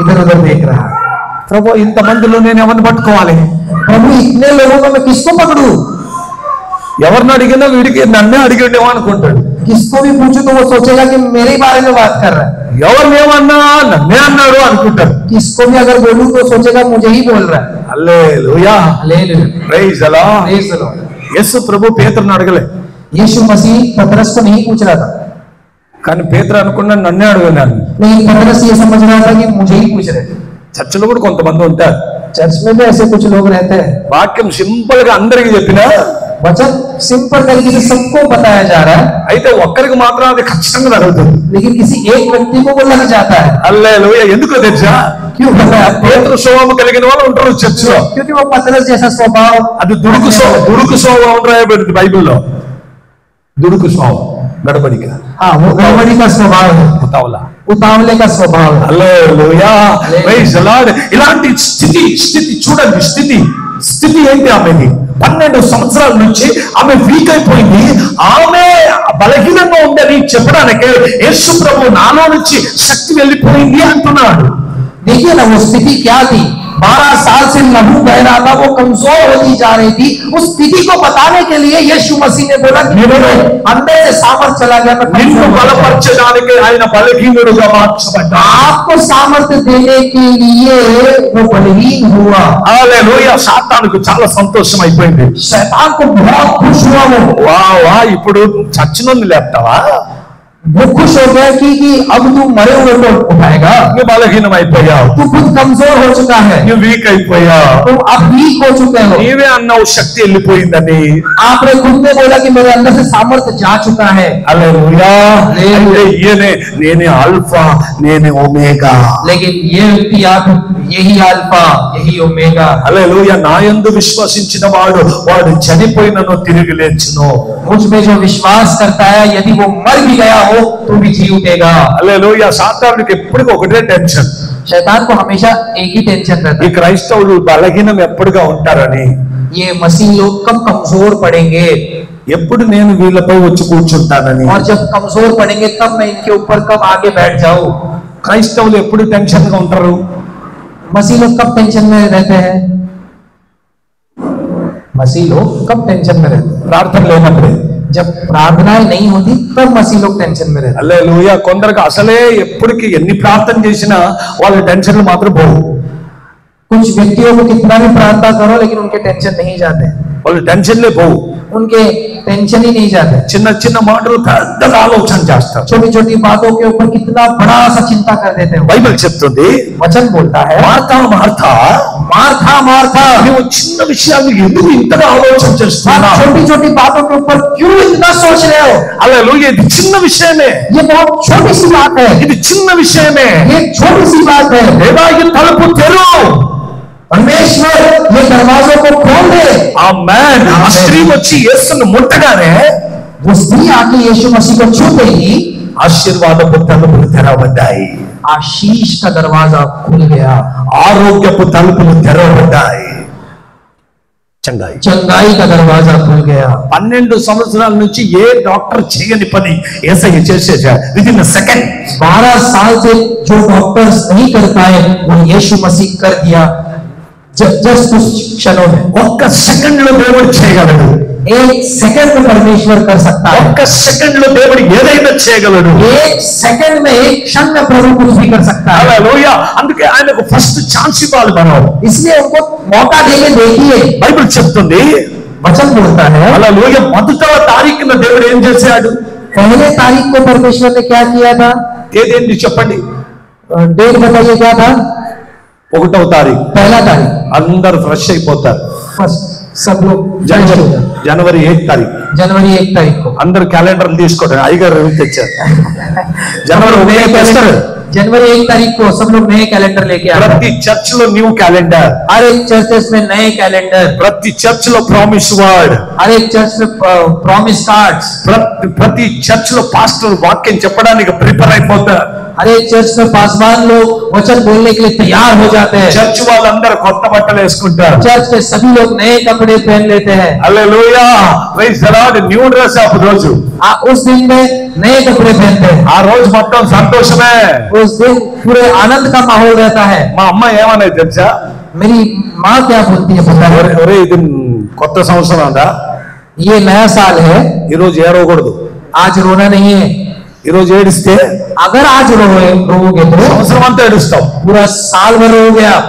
इधर उधर देख रहा है। ప్రభు ఇంతమందిలో నేను ఎవరిని పట్టుకోవాలి? प्रभु इतने लोगों में मैं किसको पकड़ू? ఎవరిని అడిగినా వీడికి నన్నే అడిగేమో అనుకుంటాడు. किसको भी पूछूं तो वो सोचेगा कि मेरे बारे में बात कर रहा है। ఎవరిని ఏమన్నా నన్నే అన్నాడు అనుకుంటాడు. किसको भी अगर बोलूं तो सोचेगा मुझे ही बोल रहा है। Hallelujah hallelujah praise the Lord. Praise the Lord. Yesu ప్రభు పేతురుని అడగలే, यीशु मसीह पतरस को नहीं पूछ रहा था, కానీ పేతురు అనుకున్నాడు నన్నే అడుగున్నాను. लेकिन पतरस ये समझ रहा था कि मुझे ही पूछ रहे थे। చర్చిలో కూడా కొంతమంది ఉంటారు. चर्च में भी ऐसे कुछ लोग रहते हैं। వాక్యం సింపుల్ గా అందరికి చెప్పినా वचन सिंपल तरीके से सबको बताया जा रहा है, అయితే ఒక్కరికి మాత్రం అది ఖచ్చితంగా తగులుతుంది. लेकिन किसी एक व्यक्ति को वो लग जाता है। హల్లెలూయా ఎందుకో తెలుసా? क्यों पता है आपको? పేతురు స్వభావం కలిగిన వాళ్ళు ఉంటారు చర్చిలో. क्योंकि वो पतरस जैसा स्वभाव, అది దుడుకు స్వభావం రాయబడింది బైబిల్లో. దుడుకు స్వభావం గడబడిక हाँ वो गड़बड़ी का स्वभाव है, ఉతావలా. उतावले का स्वभाव है। Hallelujah praise the Lord. ఇలాంటి స్థితి చూడండి. స్థితి ఏంటి ఆమెది? 12 సంవత్సరాల నుంచి ఆమె వీక్ అయిపోయింది. ఆమె బలహీనంగా ఉందని చెప్పడానికి యేసు ప్రభు నాలో నుంచి శక్తి వెళ్ళిపోయింది అంటున్నాడు. देखिए ना वो स्थिति क्या थी। 12 साल से लहू बह रहा था, वो कमजोर होती जा रही थी। उस स्थिति को बताने के लिए यीशु मसीह ने बोला कि मेरे अंदर से सामर्थ्य चला गया, मैं నిన్ను कमजोर हो गया। బలపరచడానికి ఆయన బలహీనుడుగా మార్చబడ్డాడు. आपको सामर्थ्य देने के लिए वो बलहीन हुआ। హల్లెలూయా సాతానుకు చాలా సంతోషం అయిపోయింది. शैतान को बहुत खुश हुआ वो। వా ఇప్పుడు చచ్చినోని లేపుతావా? वो खुश हो गया कि अब तू मरे हुए को उठाएगा। నువ్వు బలహీనం అయిపోయావు, तू खुद कमजोर हो चुका है, నువ్వు వీక్ అయిపోయావు. तुम अब वीक हो चुके हो। నీవే అన్నావు శక్తి వెళ్ళిపోయిందని. आपने खुद ने बोला कि मेरे अंदर से सामर्थ्य जा चुका है। హల్లెలూయా అంటే ఈయనే నేనే ఆల్ఫా నేనే ఒమేగా. लेकिन ये व्यक्ति आप यही अल्फा यही ओमेगा। హల్లెలూయా నా యందు విశ్వసించిన వాడు చనిపోయినను తిరిగి లేచును. मुझ में जो विश्वास करता है यदि वो मर भी गया हो तो भी जी उठेगा। హల్లెలూయా సాతానుడికి ఎప్పటికీ ఒకటే టెన్షన్, शैतान को हमेशा एक ही टेंशन रहता ఈ है, క్రైస్తవులు బలహీనం ఎప్పుడుగా ఉంటారని. ये मसीह लोग कब कमजोर पड़ेंगे, ఎప్పుడు నేను వీళ్ళపై వచ్చి కూర్చుంటానని. और जब कमजोर पड़ेंगे तब मैं इनके ऊपर कब आगे बैठ जाऊं। క్రైస్తవులు ఎప్పుడు టెన్షన్ గా ఉంటారు? मसीह लोग कब टेंशन में रहते हैं? मसीह लोग कब टेंशन में रहते हैं? ప్రార్థన లేనప్పుడే. जब प्रार्थनाएं नहीं होती तब मसीह लोग टेंशन में रहते हैं। హల్లెలూయా. కొందరికి అసలే ఎప్పటికి ఎన్ని ప్రార్థన చేసినా వాళ్ళ టెన్షన్లు మాత్రం పోవు. कुछ व्यक्तियों को कितना भी प्रार्थना करो लेकिन उनके टेंशन नहीं जाते, వాళ్ళ టెన్షన్లే పోవు. उनके टेंशन ही नहीं जाते। చిన్న చిన్న మాటలు పెద్దగా ఆలోచన చేస్తారు. छोटी छोटी बातों के ऊपर कितना बड़ा सा चिंता कर देते हैं। బైబిల్ చెప్తుంది, वचन बोलता है, మార్తా మార్తా मार्था मार्था, నువ్వు చిన్న విషయాలు ఎందుకు ఇంతగా ఆలోచన आप చేస్తున్నావు? छोटी छोटी बातों के ऊपर क्यों इतना सोच रहे हो? హల్లెలూయా. ఇది చిన్న విషయమే, ये बहुत छोटी सी बात है, ఇది చిన్న విషయమే. ये छोटी सी बात है। దేవా ఈ తలుపు తెరువు. परमेश्वर ये दरवाजों को खोल दे। ఆమేన్. ఆ స్త్రీ వచ్చి యేసును ముట్టగానే वो स्त्री आके यीशु मसीह को छूते ही ఆశీర్వాదపు తలుపులు తెరవబడ్డాయి. आशीष का दरवाजा खुल गया, ఆరోగ్యపు తలుపులు తెరవబడ్డాయి. చంగాయి चंगाई का दरवाजा खुल गया। 12 సంవత్సరాల నుంచి ఏ డాక్టర్ చేయని పని యేసయ్య చేసేసాడు. Within a second. 12 साल से जो डॉक्टर्स नहीं कर पाए वो यीशु मसीह कर दिया जस्ट कुछ क्षणों में। ఒక్క సెకండ్ లో దేవుడు చేయగలడు. एक सेकंड में परमेश्वर कर सकता है। ఒక్క సెకండ్ లో దేవుడు ఏదైనా చేయగలడు. एक सेकंड में, एक क्षण में प्रभु कुछ भी कर सकता है। హల్లెలూయా. అందుకే ఆయనకు ఫస్ట్ ఛాన్స్ ఇవ్వాలి మనం. इसलिए उनको मौका देके देखिए। బైబిల్ చెప్తుంది, वचन बोलता है, హల్లెలూయా, మొదటి తారీఖున దేవుడు ఏం చేశాడు? पहले तारीख को परमेश्वर ने क्या किया था? తేదీ చెప్పండి. डेट बताइए क्या था? 1వ తారీఖు. पहला तारीख। అందరు ఫ్రెష్ అయిపోతారు. बस सब लोग జనవరి 8 తారీఖు. जनवरी 1 तारीख को అందరు క్యాలెండర్లు తీసుకోండి. అయ్యగారు తెచ్చారు. జనవరి 1 जनवरी 1 तारीख को सब लोग नए कैलेंडर लेके आ रहे ప్రతి చర్చ్ లో న్యూ క్యాలెండర్. हर एक चर्चेस में नए कैलेंडर, ప్రతి చర్చ్ లో ప్రామిస్ వర్డ్. हर एक चर्च में प्रॉमिस कार्ड्स, ప్రతి చర్చ్ లో పాస్టర్ వాక్యం చెప్పడానికి ప్రిపేర్ అయిపోతారు. हर एक चर्च में पासवान लोग वचन बोलने के लिए तैयार हो जाते हैं। చర్చ్ వాళ్ళందరూ కొత్త బట్టలు వేసుకుంటారు. चर्च के सभी लोग नए कपड़े पहन लेते हैं। Hallelujah. Praise the Lord. New dress ఆ రోజు. उस दिन में नए कपड़े पहनते हैं। ఆ రోజు మొత్తం సంతోషమే. उस दिन पूरे आनंद का माहौल रहता है। మా అమ్మ ఏమనేది తెలుసా? मेरी माँ क्या बोलती है पता है? ఒరే ఇది కొత్త సంవత్సరం అందా, ये नया साल है, ఈ రోజు ఏడవకూడదు. आज रोना नहीं है। ఈ రోజు ఏడిస్తే अगर आज रोओगे तो సంవత్సరం అంతా ఏడుస్తావు. पूरा साल भर रोओगे आप।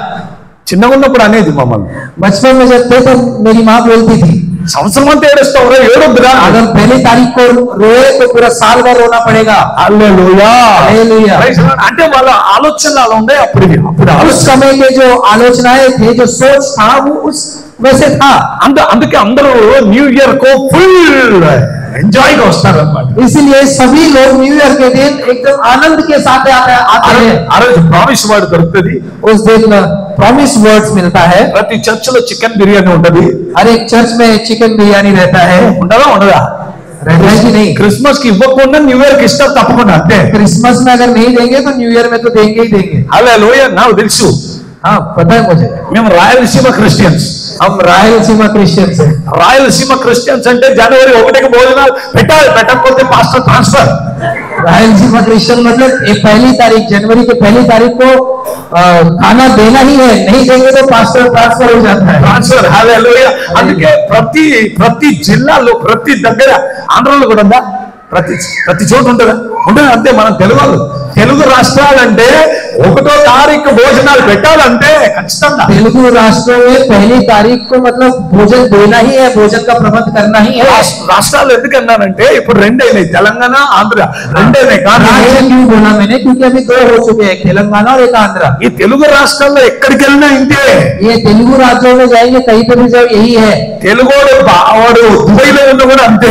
చిన్నగా ఉన్నప్పుడు అనేది మమ్మల్ని, बचपन में जब थे तो मेरी माँ बोलती थी సంవత్సరం అంతా ఏడుస్తావు రే, ఏడొద్దురా. अगर पहली तारीख को रोए तो पूरा साल भर रोना पड़ेगा। Hallelujah. Hallelujah. Praise the Lord. అంటే వాళ్ళ ఆలోచనలు అలా ఉండే. అప్పుడు उस समय के जो आलोचनाएं थे, जो सोच था, वो उस वैसे था। అందుకే అందరూ న్యూ ఇయర్ को फुल ఎంజాయ్ గా వస్తారు అన్నమాట. इसीलिए सभी लोग न्यू ईयर के दिन एकदम आनंद के साथ आते हैं। ఆ రోజు ప్రామిస్ వర్డ్ దొరుకుతుంది. उस दिन प्रॉमिस वर्ड्स मिलता है। ప్రతి చర్చ్ లో చికెన్ బిర్యానీ ఉంటది. हर एक चर्च में चिकन बिरयानी रहता है। ఉండదా ఉండదా? रहता है कि नहीं? క్రిస్మస్ కి ఇవ్వకుండా న్యూ ఇయర్ కి ఇస్తారు తప్పకుండా. అంతే. क्रिसमस में अगर नहीं देंगे तो न्यू ईयर में तो देंगे ही देंगे। హల్లెలూయా. నాకు తెలుసు, हाँ पता है मुझे, మేము రాయలసీమ క్రిస్టియన్స్. हम रायलसीमा क्रिश्चियंस हैं। రాయలసీమ క్రిస్టియన్స్ అంటే జనవరి 1కి భోజనాలు పెట్టాలి, పెట్టకపోతే పాస్టర్ ట్రాన్స్ఫర్. रायलसीमा क्रिश्चियन मतलब ये पहली तारीख, जनवरी की पहली तारीख को खाना देना ही है, नहीं देंगे तो पास्टर ट्रांसफर हो जाता है। ట్రాన్స్ఫర్. హల్లెలూయా. అందుకే ప్రతి జిల్లాలో ప్రతి దగ్గర, ఆంధ్రలో కూడా ఉందా, ప్రతి చోట ఉంటుందా? ఉంటుంది. అంతే. మనం తెలుగు రాష్ట్రాలంటే 1వ తారీఖు భోజనాలు పెట్టాలంటే ఖచ్చితంగా तेलुगु राष्ट्रों में पहली तारीख को मतलब भोजन देना ही है, भोजन का प्रबंध करना ही है। రాష్ట్రాలు ఎందుకన్నానంటే ఇప్పుడు రెండైనాయి, తెలంగాణ ఆంధ్ర రెండైనాయి. కానీ राज्य क्यों बोला मैंने? क्योंकि अभी 2 हो चुके हैं, तेलंगाना और एक आंध्र। ఈ తెలుగు రాష్ట్రాల్లో ఎక్కడికి వెళ్ళినా ఇంతే. ये तेलुगु राज्यों में जाएंगे कहीं पर भी जाओ यही है। తెలుగోడు వాడు దుబాయ్లో ఉన్న కూడా అంతే.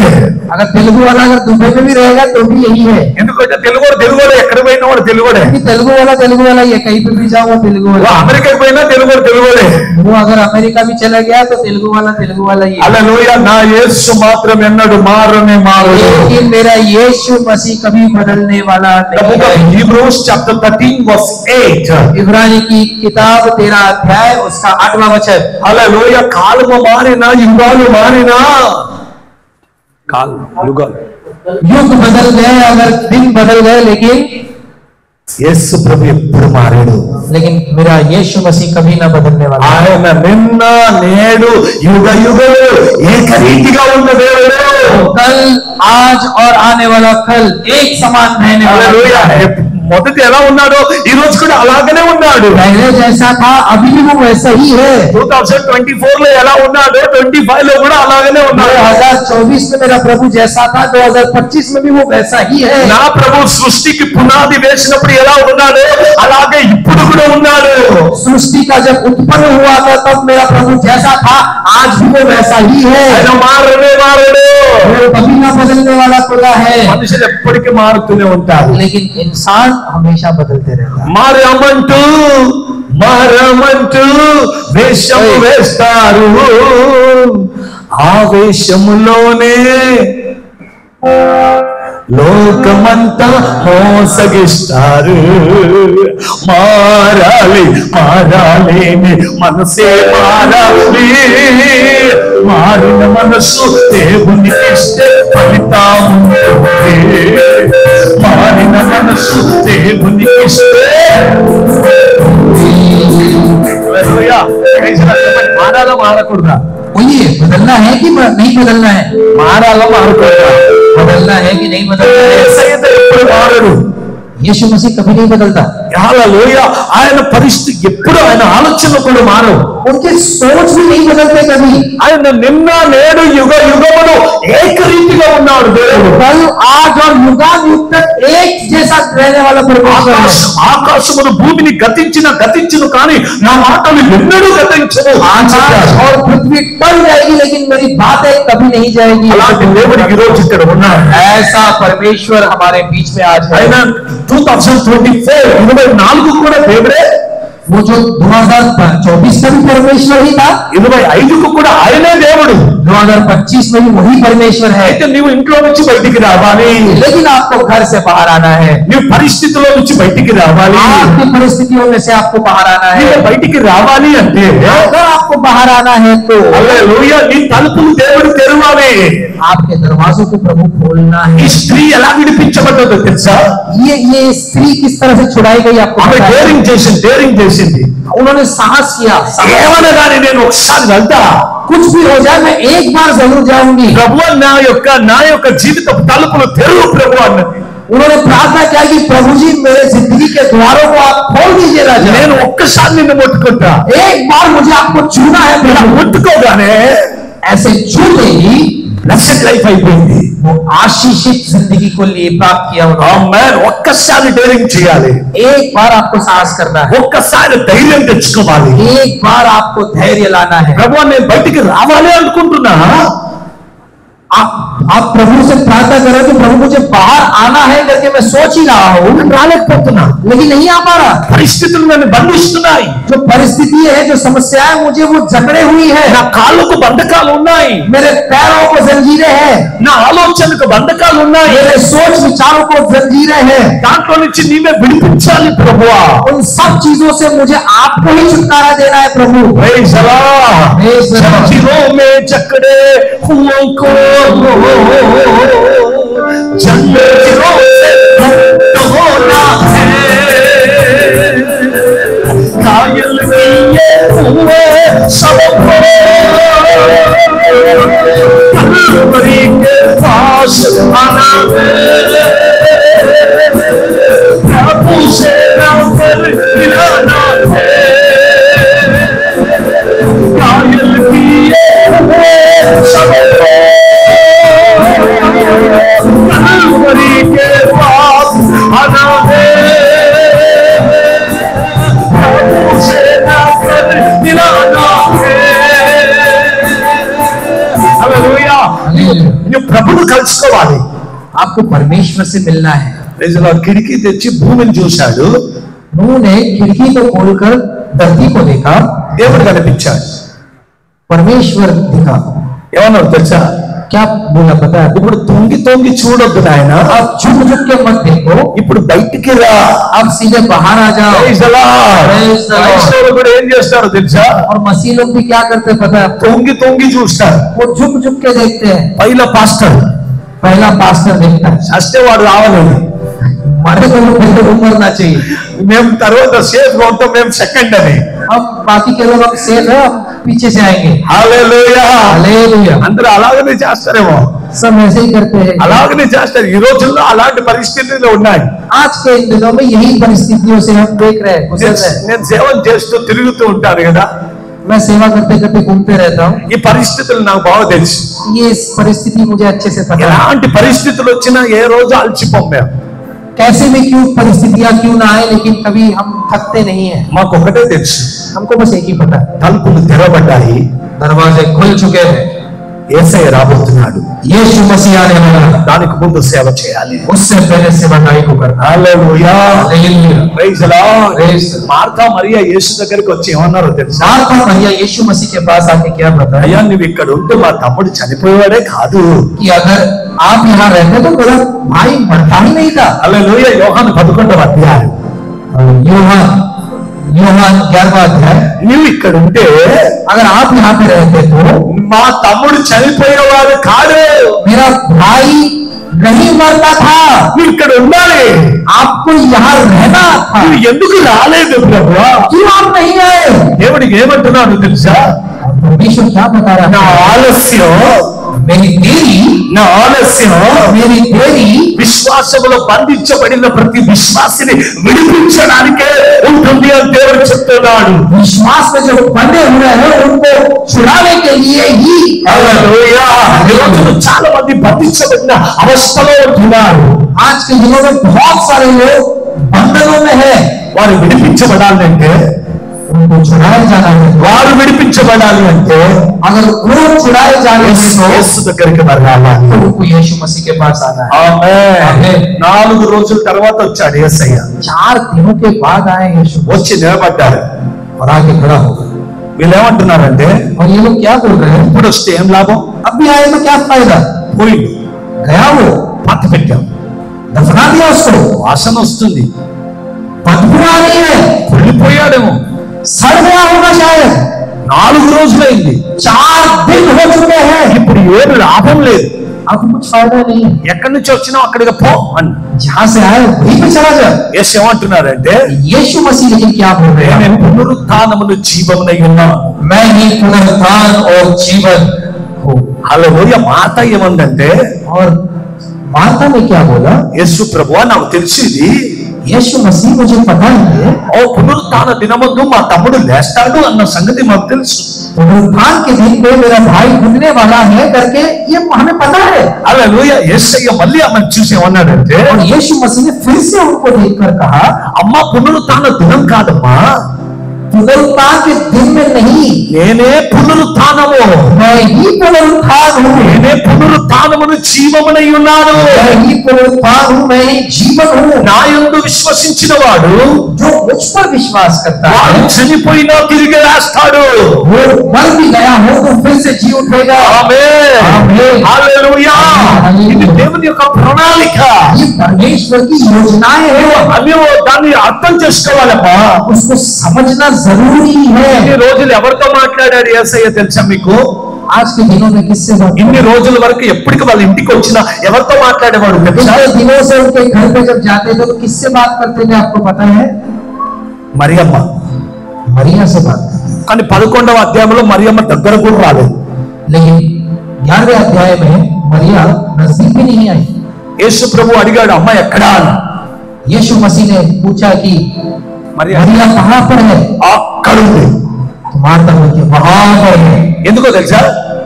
अगर तेलुगु वाला अगर दुबई में भी रहेगा तो भी यही है। ఎందుకంటే తెలుగోడు ఎక్కడ పోయినా వాడు తెలుగోడే. तेलुगु वाला ही है, कहीं पे भी जाओ वो तेलुगु वाला। అమెరికాకి పోయినా తెలుగోడే. वो अगर अमेरिका भी चला गया तो तेलुगु वाला ही है। హల్లెలూయా. నా యేసు మాత్రం ఎన్నడూ మారనే మారడు. लेकिन मेरा यीशु मसीह कभी बदलने वाला नहीं है। Hebrews chapter 13 verse 8. इब्रानी की किताब 13 अध्याय उसका 8वां वचन। హల్లెలూయా. కాలము మారినా, యుగాలు మారినా, युग बदल गए, अगर दिन बदल गए, लेकिन యేసు ప్రభు ఎప్పుడు మారాడు. लेकिन मेरा यीशु मसीह कभी ना बदलने वाला. ఆయన నిన్న నేడు యుగ యుగలు ఏకరీతిగా ఉన్న దేవుడు. कल आज और आने वाला कल एक समान रहने वाला. హల్లెలూయా. మొదట ఎలా ఉన్నాడో ఈ రోజు కూడా అలాగనే ఉన్నాడు. पहले जैसा था अभी भी वो वैसा ही है. 2024 లో ఎలా ఉన్నాడో 25 లో కూడా అలాగనే ఉన్నాడు. 2024 में मेरा प्रभु जैसा था 2025 में भी वो वैसा ही है. నా ప్రభు సృష్టికి పునాది వేసినప్పుడు ఎలా ఉన్నాడో అలాగే ఇప్పుడు కూడా ఉన్నాడు. सृष्टि का जब उत्पन्न हुआ था तब मेरा प्रभु जैसा था आज भी वो वैसा ही है. ఆయన మారనే మారడు. वो कभी ना बदलने वाला खुदा है. మనుషులు ఎప్పటికీ మారుతూనే ఉంటారు. लेकिन इंसान हमेशा बदलते रहता है. మారమంటూ వేషం వేస్తారు. ఆ వేషములోనే లోకమంతా మోసగిస్తారు. మారాలి మారాలి మనసే మారాలి. మారిన మనసు దేవునికి ఇస్తే ఫలితం ఉంటుంది. మారిన మనసు దేవునికి ఇస్తే మారాలా మారకూడదా? बोलिए बदलना है कि नहीं बदलना है? మారాలా మారకూడదా? बदलना है कि नहीं बदलना है? ఎప్పుడు మారడు. यीशु मसीह कभी नहीं बदलता. హల్లెలూయా. ఆయన పరిస్థితి ఎప్పుడు ఆయన ఆలోచన కూడా మారవు. उनके सोच भी नहीं बदलते कभी. ఆయన నిన్న నేడు యుగ యుగములు ఏకరీతిగా ఉన్నాడు దేవుడు. कल आज और युगानुयुग तक एक जैसा रहने वाला परमेश्वर है. ఆకాశమును భూమిని గతించును కానీ నా మాటలు ఎన్నడూ గతించవు. आकाश और पृथ्वी टल जाएगी लेकिन मेरी बातें कभी नहीं जाएगी. అలాంటి దేవుడికి ఈ రోజు ఇక్కడ ఉన్నాడు. ऐसा परमेश्वर हमारे बीच में आज है. ఆయన 2024 కూడా దేవుడే. वो जो 2024 का भी परमेश्वर ही था, 25 కూడా ఆయనే దేవుడు. 2025 में भी वही परमेश्वर है. అయితే నీవు ఇంట్లో నుంచి బయటికి రావాలి. लेकिन आपको घर से बाहर आना है. నీవు పరిస్థితుల్లో నుంచి బయటికి రావాలి. आपकी परिस्थितियों में से आपको बाहर आना है. నీవు బయటికి రావాలి అంటే अगर आपको बाहर आना है तो హల్లెలూయా నీ తలుపులు దేవుడు తెరవాలి. आपके दरवाजों को प्रभु खोलना ఈ है. స్త్రీ ఎలా విడిపించబడ్డదో తెలుసా? ये स्त्री किस तरह से छुड़ाई गई आपको ఆమె पता है? డేరింగ్ చేసింది. उन्होंने साहस किया. ఏమన్నా కానీ నేను ఒకసారి వెళ్తా. कुछ भी हो जाए मैं एक बार जरूर जाऊंगी. ప్రభువా నా యొక్క జీవిత తలుపులు తెరువు ప్రభు అన్నది. उन्होंने प्रार्थना किया कि प्रभु जी मेरे जिंदगी के द्वारों को आप खोल दीजिए राजा. నేను ఒక్కసారి నిన్ను ముట్టుకుంటా. एक बार मुझे आपको छूना है. ఇలా ముట్టుకోగానే ऐसे छूते ही బ్లెస్డ్ లైఫ్ అయిపోయింది. वो आशीषित जिंदगी को लिए प्राप्त किया उन्होंने. ఆమేన్. ఒక్కసారి డేరింగ్ చేయాలి. एक बार आपको साहस करना है. ఒక్కసారి ధైర్యం తెచ్చుకోవాలి. एक बार आपको धैर्य लाना है. ప్రభువా నేను బయటికి రావాలి అనుకుంటున్నా. आप प्रभु से प्रार्थना कर रहे हो कि प्रभु मुझे बाहर आना है करके मैं सोच ही रहा हूँ, రాలేకపోతున్నా. लेकिन नहीं आ पा रहा. పరిస్థితులు నన్ను బంధిస్తున్నాయి. जो परिस्थिति है, जो समस्याएं मुझे वो जकड़े हुई है. నా కాళ్ళకు బంధకాలు ఉన్నాయి. मेरे पैरों को जंजीरें हैं. నా ఆలోచనకు బంధకాలు ఉన్నాయి. मेरे सोच विचारों को जंजीरें हैं. దాంట్లో నుంచి నీవే విడిపించాలి ప్రభువా. उन सब चीजों से मुझे आपको ही छुटकारा देना है प्रभु. Praise the Lord. Praise the Lord. जंजीरों में जकड़े हुओं को जंजीरों से मुक्त होना है. घायल किए हुए सबको कलवरी के पास आना है. प्रभु से नफर मिलाना है. घायल किए हुए सबको कलवरी के पास आना है. प्रभु से नफर मिलाना है. హల్లెలూయా. నువ్వు ప్రభువును కలుసుకోవాలి. आपको परमेश्वर से मिलना है. Praise the Lord. కిటికీ తెచ్చి భూమిని చూశాడు. नूह ने खिड़की को खोलकर धरती को देखा. దేవుడు కనిపించాడు. परमेश्वर दिखा. ఏమన్నాడు తెలుసా? क्या बोला पता है? ఇప్పుడు తొంగి చూడొద్దు నాయన. अब झुक झुक के मत देखो. ఇప్పుడు బయటికి రా. अब सीधे बाहर आ जाओ. Praise the Lord. Praise the Lord. క్రైస్తవులు కూడా ఏం చేస్తారో తెలుసా? और मसीह लोग भी क्या करते हैं पता है? తొంగి చూస్తారు. वो झुक झुक के देखते हैं. పైల పాస్టర్ पहला पास्टर देखता है. చస్తే వాడు రావాలని. मरने को लोग पहले वो मरना चाहिए, మేము తర్వాత సేఫ్ గా ఉంటాం, మేము సెకండ్ అని. हम बाकी के लोग हम सेफ है, हम पीछे से आएंगे. హల్లెలూయా. हालेलुया. అందరూ అలాగనే చేస్తారేమో, सब ऐसे ही करते हैं. అలాగనే చేస్తారు. ఈ రోజుల్లో అలాంటి పరిస్థితులు ఉన్నాయి. आज के इन दिनों में यही परिस्थितियों से हम देख रहे हैं, गुजर रहे हैं. నేను సేవలు చేస్తూ తిరుగుతూ ఉంటాను కదా, मैं सेवा करते करते घूमते रहता हूँ. ఈ పరిస్థితులు నాకు బాగా తెలుసు. ये परिस्थिति मुझे अच्छे से पता है. ఎలాంటి పరిస్థితులు వచ్చినా ఏ రోజు అలసిపోం మేము. कैसे भी क्यों परिस्थितियां क्यों ना आए, लेकिन कभी हम थकते नहीं है. మాకు ఒకటే తెలుసు, हमको बस एक ही पता है, తలుపులు తెరవబడ్డాయి, दरवाजे खुल चुके हैं. యేసయ్య రాబోతున్నాడు. यीशु मसीह आने वाला है. దానికి ముందు సేవ చేయాలి. उससे पहले सेवकाई को करना. Hallelujah. Hallelujah. Praise the Lord. Praise the Lord. Martha Maria Yesu దగ్గరికి వచ్చి ఏమన్నారో తెలుసా? मार्था मरिया यीशु मसीह के पास आके क्या बताया అయ్యా నువ్వు ఇక్కడ ఉంటే మా తమ్ముడు చనిపోయేవాడే కాదు. कि अगर आप यहाँ रहते तो मेरा भाई मरता ही नहीं था. హల్లెలూయా. యోహాను 11వ అధ్యాయం. యోహాన్ 11वां अध्याय. నువ్వు ఇక్కడ ఉంటే अगर आप यहाँ पे रहते तो మా తమ్ముడు చనిపోయేవాడు కాదు. मेरा भाई नहीं मरता था. నువ్వు ఇక్కడ ఉండాలి. आपको यहाँ रहना था. నువ్వు ఎందుకు రాలేదు ప్రభువా? क्यों आप नहीं आए? దేవుడికి ఏమంటున్నాడు తెలుసా? परमेश्वर क्या बता रहा నా है? ఆలస్యం, मेरी देरी, నా ఆలస్యం मेरी देरी విశ్వాసములో బంధించబడిన ప్రతి విశ్వాసిని విడిపించడానికే ఉంటుంది అని దేవుడు చెప్తున్నాడు. विश्वास में जो बंधे हुए हैं उनको छुड़ाने के लिए ही. హల్లెలూయా. ఈ రోజున చాలా మంది బంధించబడిన అవస్థలో ఉంటున్నారు. आज के दिनों में बहुत सारे लोग बंधनों में है. వారు విడిపించబడాలంటే, उनको छुड़ाए जाना है. వారు విడిపించబడాలి అంటే अगर वो छुड़ाए जाने हैं तो యేసు దగ్గరికి వెళ్ళాలి. उनको यीशु मसीह के पास आना है. ఆమేన్. 4 రోజుల తర్వాత వచ్చాడు యేసయ్య. 4 दिनों के बाद आए यीशु వచ్చి నిలబడ్డారు. और आके खड़ा हो गए. వీళ్ళు ఏమంటున్నారంటే, और ये लोग क्या बोल रहे हैं? ఇప్పుడు వస్తే ఏం లాభం? अब भी आए तो क्या फायदा? పోయిండు, गया वो, పత్తి పెట్టాం, दफना दिया उसको, వాసన వస్తుంది, बदबू आ रही है, కుళ్ళిపోయాడేమో. सड़ गया होगा शायद. 4 రోజులైంది, 4 दिन हो चुके हैं. ఇప్పుడు ఏం లాభం లేదు. अब कुछ फायदा नहीं है. ఎక్కడి నుంచి వచ్చినావు అక్కడికి పో అని जहां से आए वहीं पे चला जा. యేసు ఏమంటున్నారంటే, यीशु मसीह लेकिन क्या बोल रहे हैं? నేను పునరుత్థానమును జీవమునై ఉన్నాను. मैं ही पुनरुत्थान और जीवन हूँ. హల్లెలూయా. మాట ఏమందంటే, और मार्था ने क्या बोला? యేసు ప్రభువా నాకు తెలిసింది, यीशु मसीह मुझे पता है, ఓ పునరుత్థాన దినమందు మా తమ్ముడు లేస్తాడు అన్న సంగతి మాకు తెలుసు. पुनरुत्थान के दिन पे मेरा भाई उठने वाला है करके ये हमें पता है. హల్లెలూయా. యేసయ్య మళ్ళీ ఆమెను చూసి ఏమన్నాడంటే, और यीशु मसीह ने फिर से उनको देखकर कहा, అమ్మా పునరుత్థాన దినం కాదమ్మా, पुनरुत्थान के दिन में नहीं, నేనే పునరుత్థానము, मैं ही पुनरुत्थान हूँ. నేనే పునరుత్థానమును జీవమునై ఉన్నాను. मैं ही पुनरुत्थान हूँ, मैं ही जीवन हूँ. నా యందు విశ్వసించిన వాడు जो मुझ पर विश्वास करता వాడు है చనిపోయినా తిరిగి లేస్తాడు. वो मर भी गया हो तो फिर से जी उठेगा. ఆమేన్. ఆమేన్. హల్లెలూయా. ఇది దేవుని యొక్క ప్రణాళిక. ये परमेश्वर की योजनाएं हैं, అవి దాన్ని అర్థం చేసుకోవాలమ్మా. उसको समझना जरूरी है. ఇన్ని రోజులు ఎవరితో మాట్లాడాడు యేసయ్య తెలుసా మీకు? आज के दिनों में किससे बात? ఇన్ని రోజుల వరకు ఎప్పటికి వాళ్ళ ఇంటికి వచ్చినా ఎవరితో మాట్లాడేవాడు తెలుసా? पिछले दिनों से उनके घर पे जब जाते थे तो किससे बात करते थे आपको पता है? మరియమ్మ. मरिया से बात करते. కానీ 11వ అధ్యాయంలో మరియమ్మ దగ్గర కూడా రాలేదు. लेकिन 11वें अध्याय में मरिया नजदीक भी नहीं आई. యేసు ప్రభు అడిగాడు, అమ్మ ఎక్కడా అని. यीशु मसीह ने पूछा कि మరియ मरिया कहाँ पर है? అక్కడ ఉంది. तो मार्था बोलती है वहां पर है. ఎందుకో తెలుసా?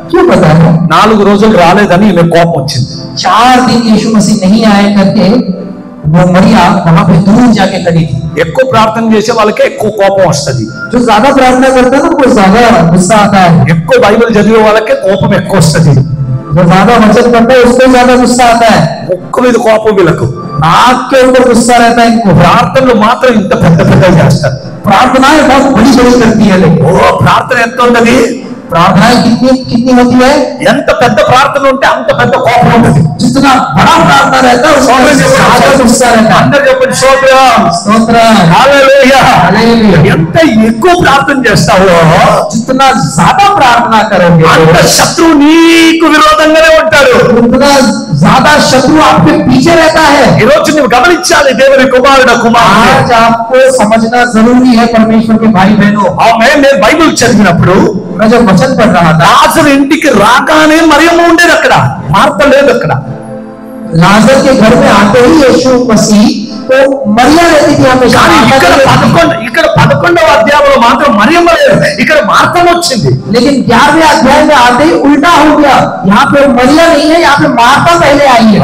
क्यों पता है? 4 రోజులు రాలేదని ఈమె కోపం వచ్చింది. 4 दिन यीशु मसीह नहीं आए करके वो मरिया वहां पे दूर जाके खड़ी थी. ఎక్కువ ప్రార్థన చేసే వాళ్ళకే ఎక్కువ కోపం వస్తుంది. जो ज्यादा प्रार्थना करता है ना उनको ज्यादा गुस्सा आता है. ఎక్కువ బైబిల్ చదివే వాళ్ళకే కోపం ఎక్కువ వస్తుంది. जो ज्यादा वचन करता है उसको ज्यादा गुस्सा आता है. ఒక్క మీద కోపం వీళ్ళకు. नाक के ऊपर गुस्सा रहता है इनको. ప్రార్థనలు మాత్రం ఇంత పెద్ద పెద్దగా చేస్తారు. प्रार्थनाएं बहुत बड़ी बड़ी करती है, लेकिन ఓ ప్రార్థన ఎంత ఉన్నది? प्रार्थनाएं कितनी कितनी होती है? ఎంత పెద్ద ప్రార్థన ఉంటే అంత పెద్ద కోపం ఉంటుంది. जितना बड़ा प्रार्थना रहता है उसमें ज्यादा गुस्सा रहता है। అందరూ చెప్పండి స్తోత్రం. స్తోత్ర హల్లెలూయా. హల్లెలూయా. ఎంత ఎక్కువ ప్రార్థన చేస్తావో जितना ज्यादा प्रार्थना करोगे అంత శత్రువు నీకు విరోధంగానే ఉంటాడు. उतना ज्यादा शत्रु आपके पीछे रहता है। ఈ రోజు నువ్వు గమనించాలి దేవుని కుమారుడు కుమార్తె. आज आपको समझना जरूरी है परमेश्वर के भाई बहनों। నేను బైబిల్ చదివినప్పుడు मैं जब वचन पढ़ रहा था లాజరు ఇంటికి రాగానే మరియమ్మ ఉండేది అక్కడ, మార్త లేదు అక్కడ. लाजर के घर में आते ही यीशु मसीह तो मरियम रहती थी हमेशा। ఇక్కడ 11వ అధ్యాయంలో మాత్రం మరియమ్మ లేదు, ఇక్కడ మార్తమ్మ వచ్చింది. लेकिन 11वें अध्याय में आते ही उल्टा हो गया, यहाँ पे मरियम नहीं है, यहाँ पे मार्ता पहले आई है।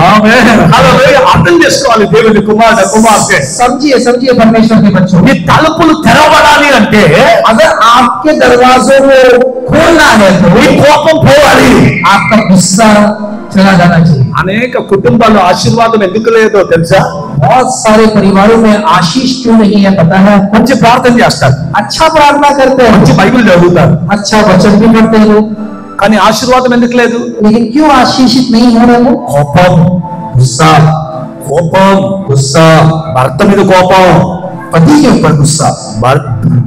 హల్లెలూయా. అర్థం చేసుకోవాలి దేవుని కుమారుడు కుమార్తె. समझिए समझिए परमेश्वर के बच्चों, ఈ తలుపులు తెరవడాలి అంటే अगर आपके दरवाजों को खोलना है तो ఈ కోపం పోవాలి, आपका गुस्सा चला जाना चाहिए। అనేక కుటుంబాల్లో ఆశీర్వాదం ఎందుకు లేదో తెలుసా? बहुत सारे परिवारों में आशीष क्यों नहीं है पता है? మంచి ప్రార్థన చేస్తారు, अच्छा प्रार्थना करते हैं, మంచి బైబిల్ చదువుతారు, अच्छा वचन भी पढ़ते हो, కానీ ఆశీర్వాదం ఎందుకు లేదు? लेकिन क्यों आशीषित नहीं हो रहे हो? కోపం, गुस्सा, కోపం, गुस्सा, భర్త మీద కోపం, पति के ऊपर गुस्सा,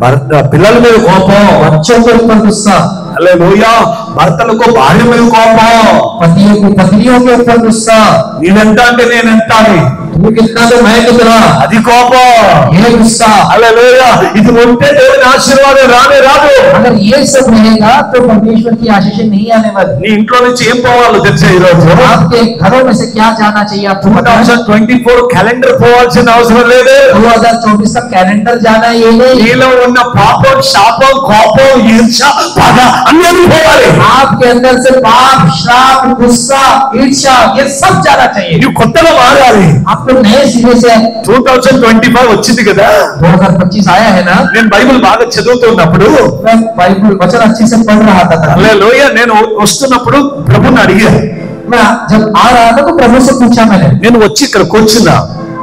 భర్త పిల్లల మీద కోపం. बच्चों के ऊपर गुस्सा, హల్లెలూయా. భర్తలకు భార్య మీద కోపం, पतियों को पत्नियों के ऊपर गुस्सा, నేనెంత అంటే నేనెంత అని, तू कितना तो मैं कितना, అది కోపం. ये गुस्सा। హల్లెలూయా. ఇది ఉంటే దేవుని ఆశీర్వాదం రానే రాదు. अगर ये सब रहेगा तो परमेश्वर की आशीष नहीं आने वाली। నీ ఇంట్లో నుంచి ఏం పోవాలో తెలుసా ఈ రోజు? आपके घरों में से क्या जाना चाहिए आपको पता है? 2024 క్యాలెండర్ పోవాల్సిన అవసరం లేదు. 2024 का कैलेंडर जाना ये नहीं, నీలో ఉన్న పాపం, శాపం, కోపం, ఈర్ష్య, పగ అన్నీ పోవాలి. आपके अंदर से पाप, श्राप, गुस्सा, ईर्ष्या ये सब जाना चाहिए। నువ్వు కొత్తగా మారాలి. आपको नए सिरे से 2025 వచ్చింది కదా, 2025 आया है ना। నేను బైబిల్ బాగా చదువుతున్నప్పుడు मैं बाइबल वचन अच्छे से पढ़ रहा था तब। హల్లెలూయా. నేను వస్తున్నప్పుడు ప్రభుని అడిగా, मैं जब आ रहा था तो प्रभु से पूछा मैंने, నేను వచ్చి ఇక్కడ కూర్చున్నా.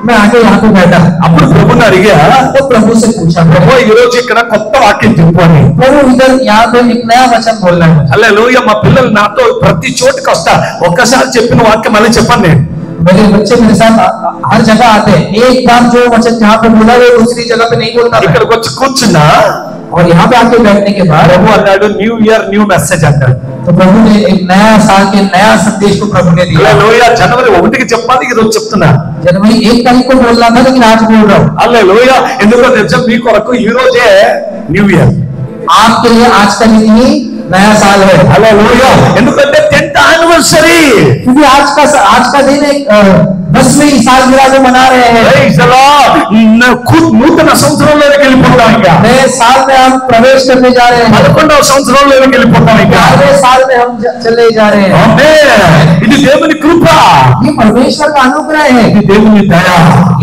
मैं आगे यहाँ पे बैठा, అప్పుడు ప్రభుని అడిగా, तो प्रभु से पूछा, ప్రభు ఈ రోజు ఇక్కడ కొత్త వాక్యం చెప్పు అని. प्रभु इधर यहाँ पे एक नया वचन बोलना है मुझे। హల్లెలూయా. మా పిల్లలు నాతో ప్రతి చోటుకి వస్తా, ఒక్కసారి చెప్పిన వాక్యం మళ్ళీ చెప్పండి నేను. मेरे बच्चे मेरे साथ हर जगह आते हैं, एक बार जो वचन जहाँ पे बोला वो दूसरी जगह पे नहीं बोलता मैं। ఇక్కడికి వచ్చి కూర్చున్నా, और यहाँ पे आके बैठने के बाद ప్రభు అన్నాడు న్యూ ఇయర్ న్యూ మెసేజ్ అన్నాడు. तो प्रभु ने एक नया साल के नया संदेश को प्रभु ने दिया। హల్లెలూయా. జనవరి 1కి చెప్పాలి, ఈ రోజు చెప్తున్నా. जनवरी 1 तारीख को बोलना था लेकिन आज बोल रहा हूँ। హల్లెలూయా. ఎందుకో తెలుసా? మీ కొరకు ఈ రోజే న్యూ ఇయర్. आपके लिए आज का दिन ही नया साल है। హల్లెలూయా. ఎందుకంటే 10th యానివర్సరీ. क्योंकि आज का दिन एक 10वीं सालगिरह जो मना रहे हैं। Praise the Lord. నూతన సంవత్సరంలోకి వెళ్ళిపోతాం. ఇంకా नए साल में हम प्रवेश करने जा रहे हैं। 11వ సంవత్సరంలోకి వెళ్ళిపోతాం. ఇంకా 11वें साल में हम चले जा रहे हैं। ఆమేన్. ఇది దేవుని కృప, ये परमेश्वर का अनुग्रह है, ఇది దేవుని దయ.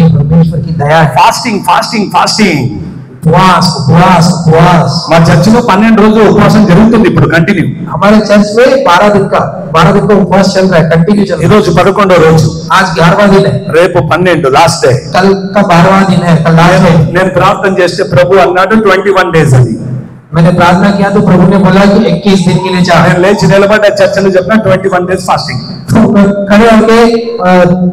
ये परमेश्वर की दया है। Fasting fasting fasting. उपवास उपवास उपवास। మా చర్చిలో 12 రోజులు ఉపవాసం జరుగుతుంది ఇప్పుడు కంటిన్యూ. हमारे चर्च में 12 दिन का उपवास चल रहा है, कंटिन्यू चल ఈ रहा రోజు 11వ రోజు, है। आज 11वां दिन है, రేపు 12 లాస్ట్ డే. कल का 12वां दिन है, कल लास्ट है। నేను ప్రార్థన చేస్తే ప్రభు అన్నాడు 21 డేస్ అని. मैंने प्रार्थना किया तो प्रभु ने बोला कि 21 दिन के लिए चाहे। నేను లేచి నిలబడ్డ చర్చలో చెప్పిన 21 డేస్ ఫాస్టింగ్. तो खड़े होके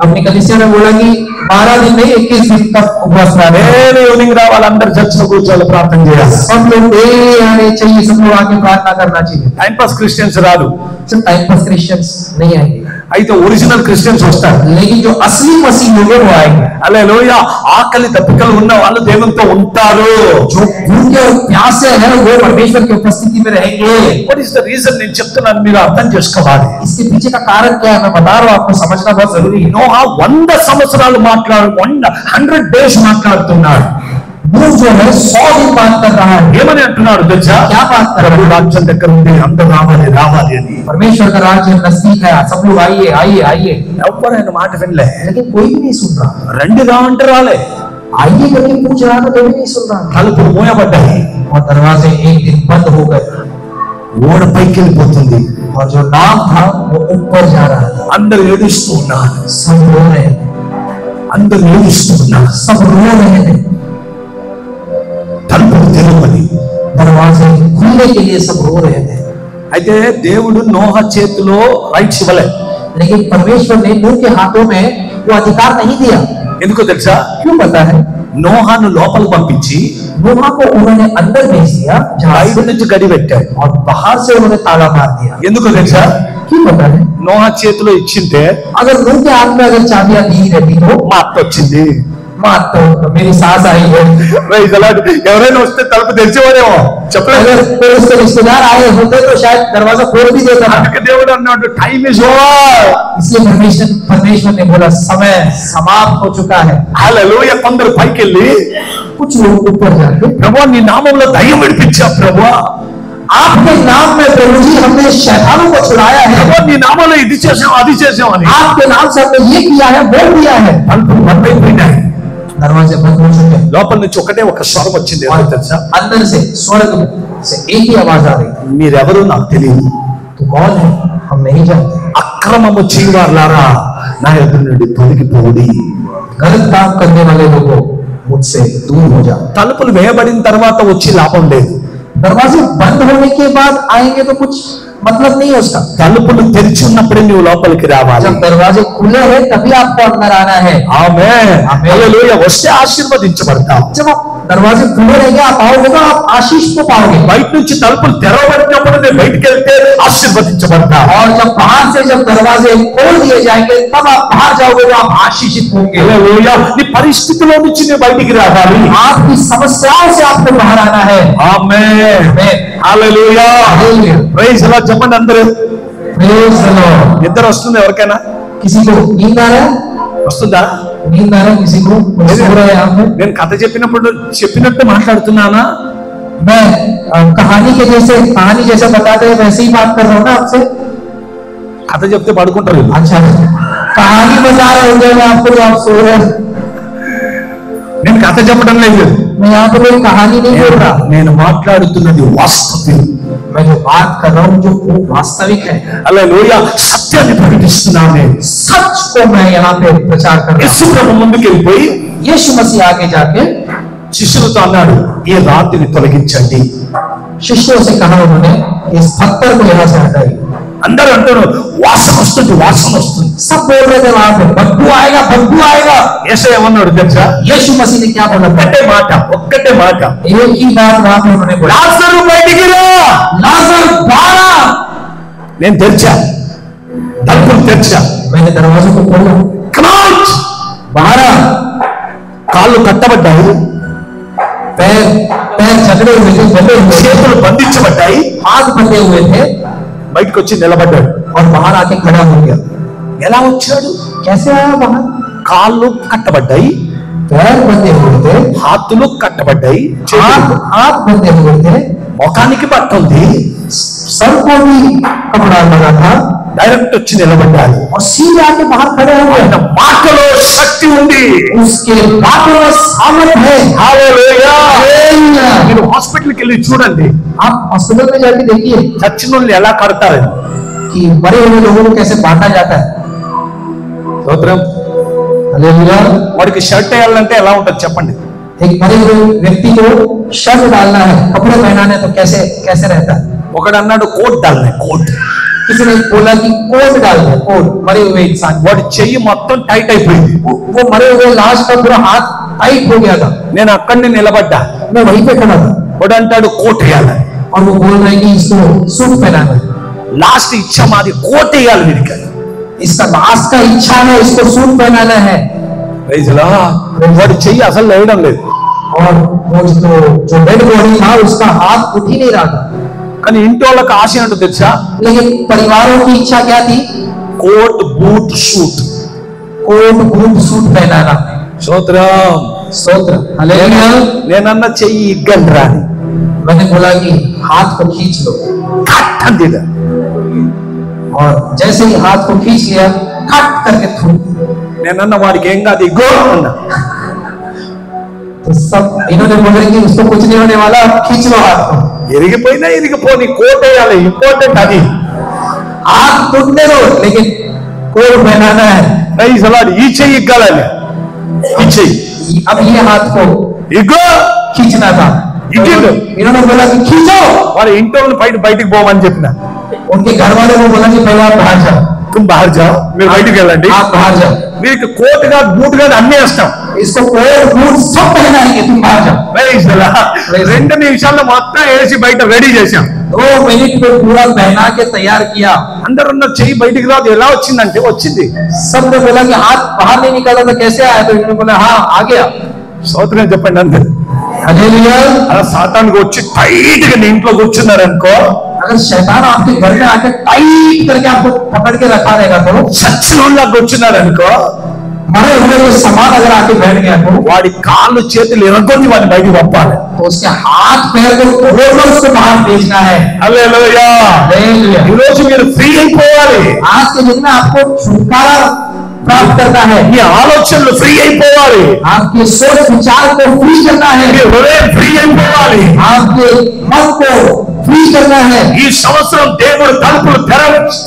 अपनी कलीसिया में बोला कि 12 दिन नहीं 21 दिन तक उपवास रखना है। నేను ఈవినింగ్ రావాలి, అందరు చర్చలో కూర్చోవాలి, ప్రార్థన చేయాలి. सब लोग डेली आने चाहिए, सब लोग आके प्रार्थना करना चाहिए। టైం పాస్ క్రిస్టియన్స్ రాదు, सिर्फ टाइम पास क्रिश्चियंस नहीं आएंगे, అయితే ఒరిజినల్ క్రిస్టియన్స్ వస్తారు. लेकिन जो असली मसीह लोग हैं वो आएंगे। హల్లెలూయా. ఆకలి దప్పికలు ఉన్న వాళ్ళు దేవునితో ఉంటారు. जो भूखे और प्यासे हैं वो परमेश्वर की उपस्थिति में रहेंगे। What is the reason? నేను చెప్తున్నాను, మీరు అర్థం చేసుకోవాలి. इसके पीछे का कारण क्या है मैं बता रहा हूँ, आपको समझना बहुत जरूरी है। నోహా 100 సంవత్సరాలు 100 డేస్ మాట్లాడుతున్నాడు. नूह जो है 100 दिन बात कर रहा है। ఏమని అంటున్నాడు తెలుసా? क्या बात कर रहा ప్రభు है? రాజ్యం దగ్గర ఉంది, అందరూ రావాలి రావాలి అని. परमेश्वर का राज्य नजदीक है, सब लोग आइए आइए आइए। ఎవరైనా మాట వినలే. लेकिन कोई भी नहीं सुन रहा। రండి రా అంటే రాలే. आइए करके पूछ रहा था तो भी नहीं सुन रहा। తలుపులు మూయబడ్డాయి, और दरवाजे एक दिन बंद हो गए ఓడ పైకి వెళ్ళిపోతుంది. और जो नाव था वो ऊपर जा रहा था। అందరూ ఏడుస్తూ ఉన్నారు, सब रो रहे थे, అందరూ ఏడుస్తూ ఉన్నారు. सब रो रहे थे। తలుపులు తెరవని. दरवाजे खुलने के लिए सब रो रहे थे। అయితే దేవుడు నోహ చేతిలో రైట్స్ ఇవ్వలే. लेकिन परमेश्वर ने नूह के हाथों में वो अधिकार नहीं दिया। ఎందుకో తెలుసా? क्यों पता है? నోహాను లోపలికి పంపించి नोहा को उन्होंने अंदर भेज दिया जहाज బయట నుంచి గడి పెట్టాడు. और बाहर से उन्होंने ताला मार दिया। ఎందుకో తెలుసా? क्यों पता है? నోహా చేతిలో ఇచ్చింటే अगर नूह के हाथ में अगर चाबियां दी रहती तो మా అత్త వచ్చింది, मार तो मेरी सास आई है। Praise the Lord. ఎవరైనా వస్తే తలుపు తెరిచేవారేమో చెప్పలేదు. अगर कोई उसके रिश्तेदार आए होते तो शायद दरवाजा खोल भी देता था। అందుకే దేవుడు అన్నాడు టైం ఇస్ ఓవర్. इसलिए परमेश्वर ने बोला समय समाप्त हो चुका है। హల్లెలూయా. కొందరు పైకి వెళ్ళి कुछ लोग ऊपर जाके ప్రభువా నీ నామములో దయ్యం విడిపించా ప్రభువా, आपके नाम में प्रभु जी हमने शैतानों को छुड़ाया है, ప్రభువా నీ నామములో ఇది చేసాం అది చేసాం అని आपके नाम से हमने ये किया है वो किया है। తలుపులు బందైపోయినాయి. दरवाजे बंद हो चुके हैं। లోపల నుంచి ఒకటే ఒక స్వరం వచ్చింది. और ఏమో తెలుసా? अंदर से स्वर्ग से एक ही आवाज आ रही थी, మీరెవరో నాకు తెలియదు, तो कौन है हम नहीं जानते, అక్రమము చేయవారులారా నా ఎదురు నుండి తొలగిపోడి. गलत काम करने वाले लोगों मुझसे दूर हो जाओ। తలుపులు వేయబడిన తర్వాత వచ్చి లాభం లేదు. दरवाजे बंद होने के बाद आएंगे तो कुछ मतलब नहीं है उसका। తలుపులు తెరిచి ఉన్నప్పుడే నువ్వు లోపలికి రావాలి. जब दरवाजे खुले हैं तभी आपको अंदर आना है। ఆమేన్. హల్లెలూయా. వస్తే ఆశీర్వదించబడతావు. जब आप दरवाजे खुले रहेंगे आप आओगे तो आप आशीष को पाओगे। బయట నుంచి తలుపులు తెరవబడినప్పుడు నేను బయటికి వెళ్తే ఆశీర్వదించబడతావు. और जब बाहर से जब दरवाजे खोल दिए जाएंगे तब आप बाहर जाओगे तो आप आशीषित होंगे। హల్లెలూయా. నీ పరిస్థితిలో నుంచి నువ్వు బయటికి రావాలి. आपकी समस्याओं से आपको बाहर आना है। Amen. Hallelujah. Praise the Lord. చెప్పండి అందరూ. Praise the Lord। నిద్ర వస్తుంది ఎవరికైనా? किसी को नींद आ रहा है? వస్తుందా? नींद आ रहा है किसी को? सो रहा है यहाँ पे? నేను కథ చెప్పినట్టు మాట్లాడుతున్నానా? मैं कहानी जैसे बताते हैं वैसे ही बात कर रहा हूँ ना आपसे। కథ చెప్తే పడుకుంటారు. अच्छा कहानी बता रहे होंगे मैं आपको जो आप सो रहे हैं। నేను కథ చెప్పడం లేదు. मैं यहाँ पे कोई कहानी नहीं बोल रहा, నేను మాట్లాడుతున్నది వాస్తవం. मैं जो बात कर रहा हूँ जो वो वास्तविक है। హల్లెలూయా. సత్యాన్ని ప్రకటిస్తున్నాను నేను. सच को मैं यहाँ पे प्रचार कर रहा యేసు ప్రభు ముందుకు వెళ్ళిపోయి हूँ। यीशु मसीह आगे जाके శిష్యులతో అన్నాడు ఈ రాతిని తొలగించండి. शिष्यों से कहा उन्होंने इस पत्थर को यहाँ से हटाइए। అందరూ అంటారు వాసన వస్తుంది వాసన వస్తుంది. सब बोल रहे थे वहां पे बदबू आएगा। యేసు ఏమన్నాడు తెలుసా? यीशु मसीह ने क्या बोला? ఒక్కటే మాట एक ही बात वहां पे उन्होंने बोला, లాజరు బయటికి రా. लाजर बाहर आ। నేను తెరిచా, తలుపులు తెరిచా. मैंने दरवाजे को खोला, Come out. बाहर आ। కాళ్ళు కట్టబడ్డాయి, पैर झगड़े हुए थे, बंधे हुए थे, చేతులు బంధించబడ్డాయి. हाथ बंधे हुए थे బయటకు వచ్చి నిలబడ్డాడు. और बाहर आके खड़ा हो गया। ఎలా వచ్చాడు? कैसे आया बाहर? కాళ్ళు కట్టబడ్డాయి, पैर बंधे हुए थे, హాతులు కట్టబడ్డాయి, हाथ बंधे हुए थे, ముఖానికి బట్ట ఉంది. सर को भी कपड़ा लगा था డైరెక్ట్ వచ్చి నిలబడ్డాడు. और सीधे आके बाहर खड़े हो गए। మాటలో శక్తి ఉంది. उसके बातों में सामर्थ है। హల్లెలూయా. మీరు హాస్పిటల్కి వెళ్ళి చూడండి आप हॉस्पिटल में जाके देखिए చచ్చిన వాళ్ళు ఎలా కడతారని. कि मरे हुए लोगों को कैसे बांटा जाता है। స్తోత్రం. हालेलुया। వాడికి షర్ట్ వేయాలంటే ఎలా ఉంటుంది చెప్పండి? एक मरे हुए व्यक्ति को शर्ट डालना है, कपड़े पहनाने तो कैसे रहता है? ఒకడు అన్నాడు కోట్ డాల్నే కోట్. किसी ने बोला कि कोट डालना है, कोट। मरे हुए इंसान వాడి చెయ్యి మొత్తం టైట్ అయిపోయింది. वो मरे हुए लाश का पूरा हाथ टाइट हो गया था। నేను అక్కడనే నిలబడ్డా. मैं वहीं पे खड़ा था వాడు అంటాడు కోట్ వేయాలని. और वो बोल रहे कि इसको सूट पहनाना है। లాస్ట్ ఇచ్చ మాది కోట్ వేయాలి వీడికి. इसका लास्ट का इच्छा है इसको सूट पहनाना है। ప్రైజ్ లా. వాడి చెయ్యి అసలు లేవడం లేదు. और वो जो डेड बॉडी था उसका हाथ उठ ही नहीं रहा था। కానీ ఇంటి వాళ్ళకి ఆశ ఏంటో తెలుసా? लेकिन परिवारों की इच्छा क्या थी? Coat boot suit. Coat boot suit पहनाना। స్తోత్రం. स्तोत्र। हालेलुया। నేనన్నా చెయ్యి ఇగ్గండి రాని. मैंने बोला कि हाथ को खींच लो కట్ అందిదా. और जैसे ही हाथ को खींच लिया कट करके थूक। నేనన్నా వాడికి ఏం కాదు ఇగో అన్నా. तो सब इन्होंने बोला कि उसको कुछ नहीं होने वाला, खींच लो हाथ को। ఇరిగిపోయినా ఇరిగిపోని కోట్ వేయాలి. ఇంపార్టెంట్ అది. हाथ टूटने दो लेकिन कोट पहनाना है। Praise Lord. ఈ చెయ్యి ఇగ్గాలని. ఈ చెయ్యి अब ये हाथ को ఇగో खींचना था। इग्गिलो। इन्होंने बोला कि खींचो। వాడి ఇంట్లో బయటికి పోమని చెప్పిన. उनके घर वालों को बोला कि पहले आप बाहर जाओ। तुम बाहर जाओ, మీరు బయటికి వెళ్ళండి, आप बाहर जाओ, మీకు కోట్ గా బూట్ గా అన్ని వేస్తాం, इसको कोट बूट सब पहनाएंगे, तुम बाहर जाओ। రెండు నిమిషాల్లో మొత్తం వేసి బయట రెడీ చేశాం। 2 मिनट में पूरा पहना के तैयार किया। అందరూ ఉన్న చెయ్యి బయటికి రాదు, ఎలా వచ్చిందంటే వచ్చింది। सबने बोला कि हाथ बाहर नहीं निकला तो कैसे आया? तो इन्होंने बोला हाँ आ गया। స్తోత్రం చెప్పండి అందరూ। हालेलुया। అలా సాతానుకు వచ్చి టైట్ గా నీ ఇంట్లో కూర్చున్నారు అనుకో, अगर शैतान आपके घर में आकर टाइट करके आपको पकड़ के रखा रहेगा तो, సచ్చినోళ్ళకి కూర్చున్నారు అనుకో, मरे हुए वो सामान अगर आके बैठ गया तो, వాడి కాళ్ళు చేతులు ఎరగొని వాడిని బయటికి పంపాలి। तो उसके हाथ पैर को तोड़कर उसको बाहर भेजना है। హల్లెలూయా। हालेलुया। ఈ రోజు మీరు ఫ్రీ అయిపోవాలి। आज के दिन में आपको छुटकारा प्राप्त करना है, మీ ఆలోచనలు ఫ్రీ అయిపోవాలి, आपके सोच विचार को फ्री करना है, మీ హృదయం ఫ్రీ అయిపోవాలి। आपके मन को फ्री करना है। ఈ సంవత్సరం దేవుడు తలుపులు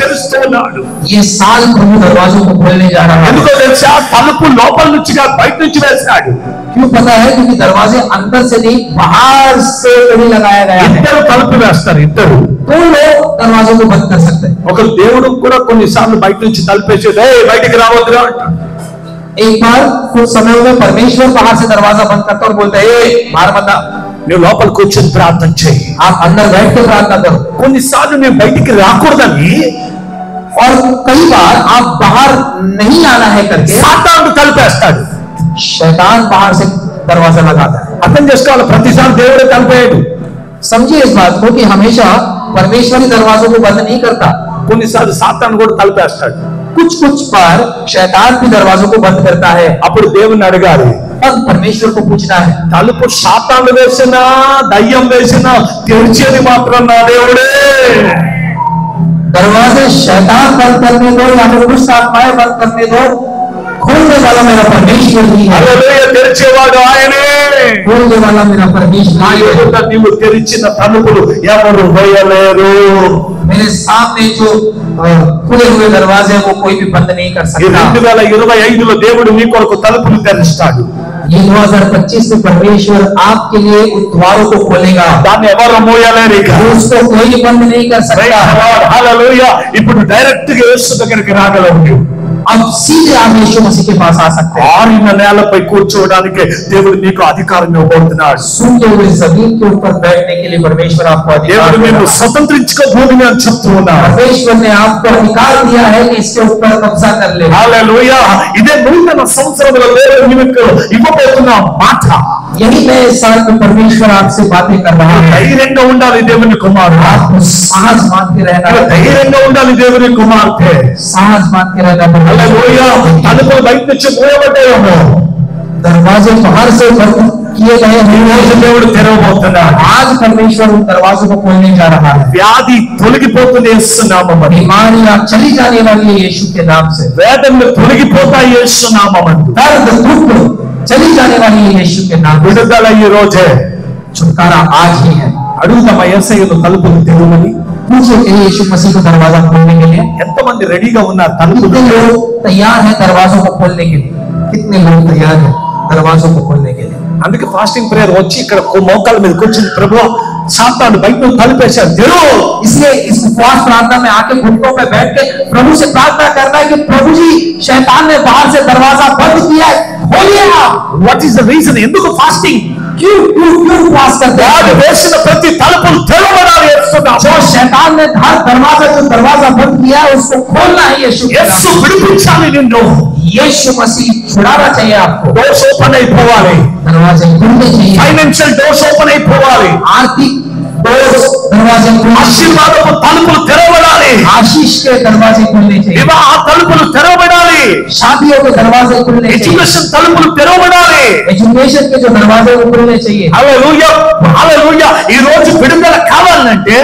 తెరుస్తున్నాడు। ये साल प्रभु दरवाजों को खोलने जा रहा है। ఎందుకో తెలుసా? తలుపు లోపల నుంచి కాదు బయట నుంచి వేస్తాడు। क्यों पता है? क्योंकि दरवाजे अंदर से नहीं बाहर से कभी लगाया गया है। ఇద్దరు తలుపు వేస్తారు, ఇద్దరు। 2 लोग दरवाजों को बंद कर सकते हैं। ఒక దేవుడు కూడా కొన్నిసార్లు బయట నుంచి తలుపేసి బయటికి రావద్దురా అంటాడు। एक बार कुछ समय में परमेश्वर बाहर से दरवाजा बंद करता और बोलता है बाहर मत आ, నువ్వు లోపల కూర్చొని ప్రార్థన చేయి। आप अंदर बैठ के प्रार्थना करो। కొన్నిసార్లు నేను బయటికి రాకూడదని और कई बार आप बाहर नहीं आना है करके సాతాను తలుపేస్తాడు। शैतान बाहर से दरवाजा लगाता है। అర్థం చేసుకోవాలి, ప్రతిసారి దేవుడే తలుపేయడు। समझिए इस बात को कि हमेशा परमेश्वर दरवाजों को बंद नहीं करता। కొన్నిసార్లు సాతాను కూడా తలుపేస్తాడు। कुछ कुछ बार शैतान भी दरवाजों को बंद करता है। అప్పుడు దేవుని అడగాలి, अब परमेश्वर को पूछना है, తలుపు సాతాను వేసినా దయ్యం వేసినా తెరిచేది మాత్రం నా దేవుడే। दरवाजे शैतान बंद करने दो या फिर कुछ आत्माएं बंद करने दो, खोलने वाला मेरा परमेश्वर ही है। హల్లెలూయా। తెరిచేవాడు ఆయనే। खोलने वाला मेरा परमेश्वर నా ही है। ఎదుట నీవు తెరిచిన తలుపులు ఎవరు వేయలేరు। मेरे सामने जो खुले हुए दरवाजे हैं वो कोई भी बंद नहीं कर ఈ सकता। 2025లో దేవుడు నీ కొరకు తలుపులు తెరుస్తాడు। ये 2025 में परमेश्वर आपके लिए उन द्वारों को खोलेगा, దాన్ని ఎవరు మోయలేరు ఇక। उसको कोई बंद नहीं कर सकता। హల్లెలూయా। ఇప్పుడు డైరెక్ట్ గా యేసు దగ్గరికి రాగలవు। अब सीधे आप यीशु मसीह के पास आ सकते हैं। ఆరిన నేలపై కూర్చోవడానికి దేవుడు నీకు అధికారం ఇవ్వబోతున్నాడు। सूखे हुए जमीन के ऊपर बैठने के लिए परमेश्वर आपको अधिकार దేవుడు दे నిన్ను रहा है। స్వతంత్రించుకో భూమిని అని చెప్తూ ఉన్నాడు। परमेश्वर ने आपको अधिकार दिया है कि इसके ऊपर कब्जा कर ले। హల్లెలూయా। ఇదే నూతన సంవత్సరంలో దేవుడు నీకు ఇవ్వబోతున్న మాట। यही नए साल में परमेश्वर आपसे बातें कर रहा है। ధైర్యంగా ఉండాలి దేవుని కుమారుడు, आपको साहस मान के रहना है, ధైర్యంగా ఉండాలి దేవుని కుమార్తె। साहस मान के रहना है। హల్లెలూయా। తలుపులు బయట నుంచి మూయబడ్డాయేమో, दरवाजे बाहर से बंद किए गए ఈ हैं, రోజు దేవుడు తెరవబోతున్నాడు। आज परमेश्वर उन दरवाजों को खोलने जा रहा है। వ్యాధి తొలగిపోతుంది యేసు నామమున। बीमारियां चली जाने वाली है यीशु के नाम से। వేదనలు తొలగిపోతాయి యేసు నామమున। दर्द दुख चली जाने वाली है यीशु के नाम से। విడుదల ఈ రోజే। छुटकारा आज ही है। అడుగుతామా యేసయ్యను తలుపులు తెరవమని? पूछो कि यीशु मसीह को दरवाजा खोलने के लिए ఎంతమంది రెడీగా ఉన్నారు తలుపులు? कितने लोग तैयार हैं दरवाजों को खोलने के लिए? कितने लोग तैयार हैं दरवाजों को खोलने के लिए? అందుకే ఫాస్టింగ్ ప్రేయర్ వచ్చి ఇక్కడ మోకాళ్ళ మీద కూర్చుని ప్రభువా సాతాను బయట నుంచి తలుపేశాడు తెరు। इसलिए इस उपवास प्रार्थना में आके घुटनों पे बैठ के प्रभु से प्रार्थना करना है कि प्रभु जी शैतान ने बाहर से दरवाजा बंद किया है, खोलिए आप। What is the reason? ఎందుకు ఫాస్టింగ్? क्यों क्यों क्यों उपवास करते వాడు हैं? వేసిన ప్రతి తలుపులు తెరవబడాలి యేసు నామమున। जो शैतान ने हर दरवाजा जो दरवाजा बंद किया है उसको खोलना है यीशु के नाम యేసు से। విడిపించాలి నిన్ను। यीशु मसीह छुड़ाना चाहिए आपको। డోర్స్ ఓపెన్ అయిపోవాలి, दरवाजे खुलने चाहिए, ఫైనాన్షియల్ డోర్స్ ఓపెన్ అయిపోవాలి, आर्थिक डोर्स दरवाजे खुलने चाहिए, ఆశీర్వాదపు తలుపులు తెరవబడాలి, आशीष के दरवाजे खुलने चाहिए, వివాహ తలుపులు తెరవబడాలి, शादियों के दरवाजे खुलने चाहिए, ఎడ్యుకేషన్ తలుపులు తెరవబడాలి। एजुकेशन के जो दरवाजे वो खुलने चाहिए। హల్లెలూయా। హల్లెలూయా। ఈ రోజు విడుదల కావాలంటే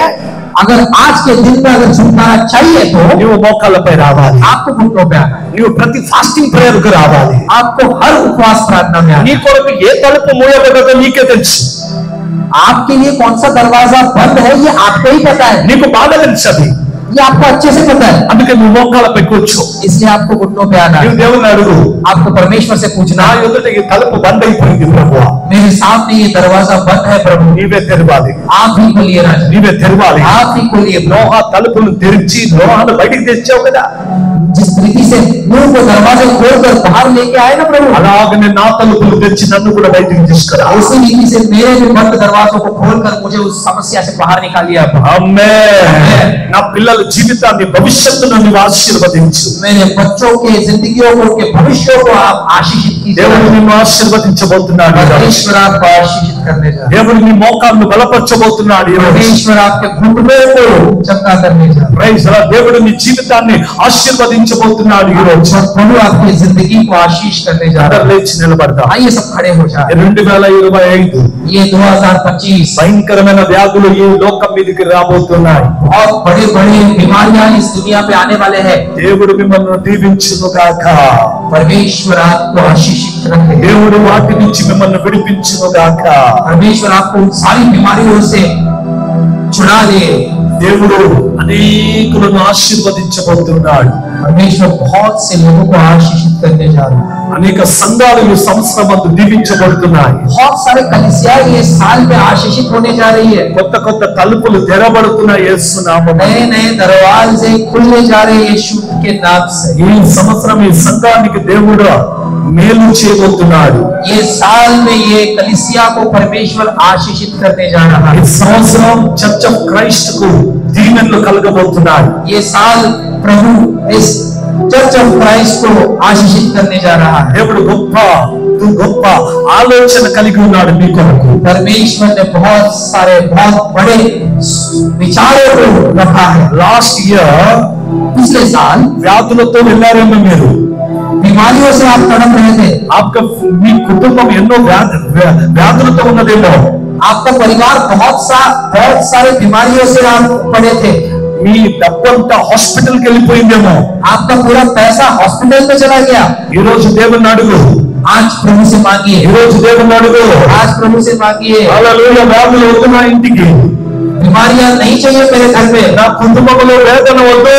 अगर आज के दिन में अगर छुटकारा चाहिए तो నువ్వు మోకాళ్ళపై రావాలి, आपको घुटनों पे आना है, నువ్వు ప్రతి ఫాస్టింగ్ ప్రేయర్ కు రావాలి। आपको हर उपवास प्रार्थना में आना నీ है। కొరకు ఏ తలుపు మూయబడ్డదో నీకే తెలుసు, आपके लिए कौन सा दरवाजा बंद है ये आपको ही पता है, నీకు బాగా తెలుసు అది। ये आपको अच्छे से पता है। అందుకే నువ్వు మోకాళ్ళపై కూర్చో, इसलिए आपको घुटनों पे आना है, నువ్వు దేవుని అడుగు, आपको परमेश्वर से पूछना నా है, ఎదుట ఈ తలుపు బంద్ అయిపోయింది ప్రభువా, मेरे सामने ये दरवाजा बंद है प्रभु, నీవే తెరవాలి, आप ही खोलिए राजा, నీవే తెరవాలి। आप ही खोलिए प्रभु। నోహ తలుపులు తెరిచి నోహను బయటికి తెచ్చావు కదా, जिस रीति से मुंह को दरवाजे खोलकर बाहर लेके आए ना प्रभु, అలాగనే నా తలుపులు తెరిచి నన్ను కూడా బయటికి తీసుకురా. उसी रीति से मेरे भी बंद दरवाजों को खोलकर मुझे उस समस्या से बाहर निकालिए आप. ఆమేన్. నా పిల్లల జీవితాన్ని భవిష్యత్తును నీవు ఆశీర్వదించు. मेरे बच्चों के जिंदगियों को, उनके भविष्यों को आप आशीषित कीजिए. దేవుడు నిన్ను ఆశీర్వదించబోతున్నాడు. परमेश्वर आपको आशीषित करने जा रहा है. దేవుడు నీ మోకాళ్ళు బలపరచబోతున్నాడు. परमेश्वर आपके घुटनों को चंगा करने जा रहा है. Praise the Lord. దేవుడు నీ జీవితాన్ని ఆశీర్వదించబోతున్నాడు ఈ రోజు. प्रभु आपकी जिंदगी को आशीष करने जा रहा है. లేచి నిలబడదాం. आइए सब खड़े हो जाए. 2025 ये 2025 భయంకరమైన వ్యాధులు ఈ లోకం మీదకి రాబోతున్నాయి. बहुत बड़ी बड़ी बीमारियां इस दुनिया पे आने वाले हैं. దేవుడు మిమ్మల్ని దీవించును గాక. परमेश्वर आपको आशीषित रखे. దేవుడు వాటి నుంచి మిమ్మల్ని విడిపించును గాక. परमेश्वर आपको उन सारी बीमारियों से छुड़ा दे. దేవుడు అనేకులను ఆశీర్వదించబోతున్నాడు. परमेश्वर बहुत से लोगों को आशीषित करने जा रहा है. అనేక సంఘాలు ఈ సంవత్సరమందు దీవించబడుతున్నాయి. बहुत सारे कलीसियाएं ये साल में आशीषित होने जा रही है. కొత్త కొత్త తలుపులు తెరబడుతున్నాయి యేసు నామమున. नए नए दरवाजे खुलने जा रहे हैं यीशु के नाम से. ఈ సంవత్సరం ఈ సంఘానికి దేవుడు మేలు చేయబోతున్నాడు. ये साल में ये कलीसिया को परमेश्वर आशीषित करने जा रहा ఈ है. సంవత్సరం చర్చ్ ఆఫ్ క్రైస్ట్ కు దీవెనలు కలగబోతున్నాడు. ये साल प्रभु इस चर्च ऑफ क्राइस्ट को आशीषित करने जा रहा है. దేవుడు గొప్ప ఆలోచన కలిగి ఉన్నాడు మీ కొరకు. परमेश्वर ने बहुत सारे बहुत बड़े विचारों को रखा है. లాస్ట్ ఇయర్ पिछले साल వ్యాధులతో వెళ్ళారేమో మీరు. बीमारियों से आप तड़प रहे थे. మీ కుటుంబం ఎన్నో వ్యాధులతో ఉన్నదేమో. आपका परिवार बहुत सारे बीमारियों से आप पड़े थे. మీ డబ్బంతా హాస్పిటల్కి వెళ్ళిపోయిందేమో. आपका पूरा पैसा हॉस्पिटल में चला गया. ఈ రోజు దేవుని అడుగు. आज प्रभु से मांगिए. ఈ రోజు దేవుని అడుగు. आज प्रभु से मांगिए. హల్లెలూయా. వ్యాధులు వద్దు నా ఇంటికి. बीमारियां नहीं चाहिए मेरे घर में. నా కుటుంబంలో వేదన వద్దు.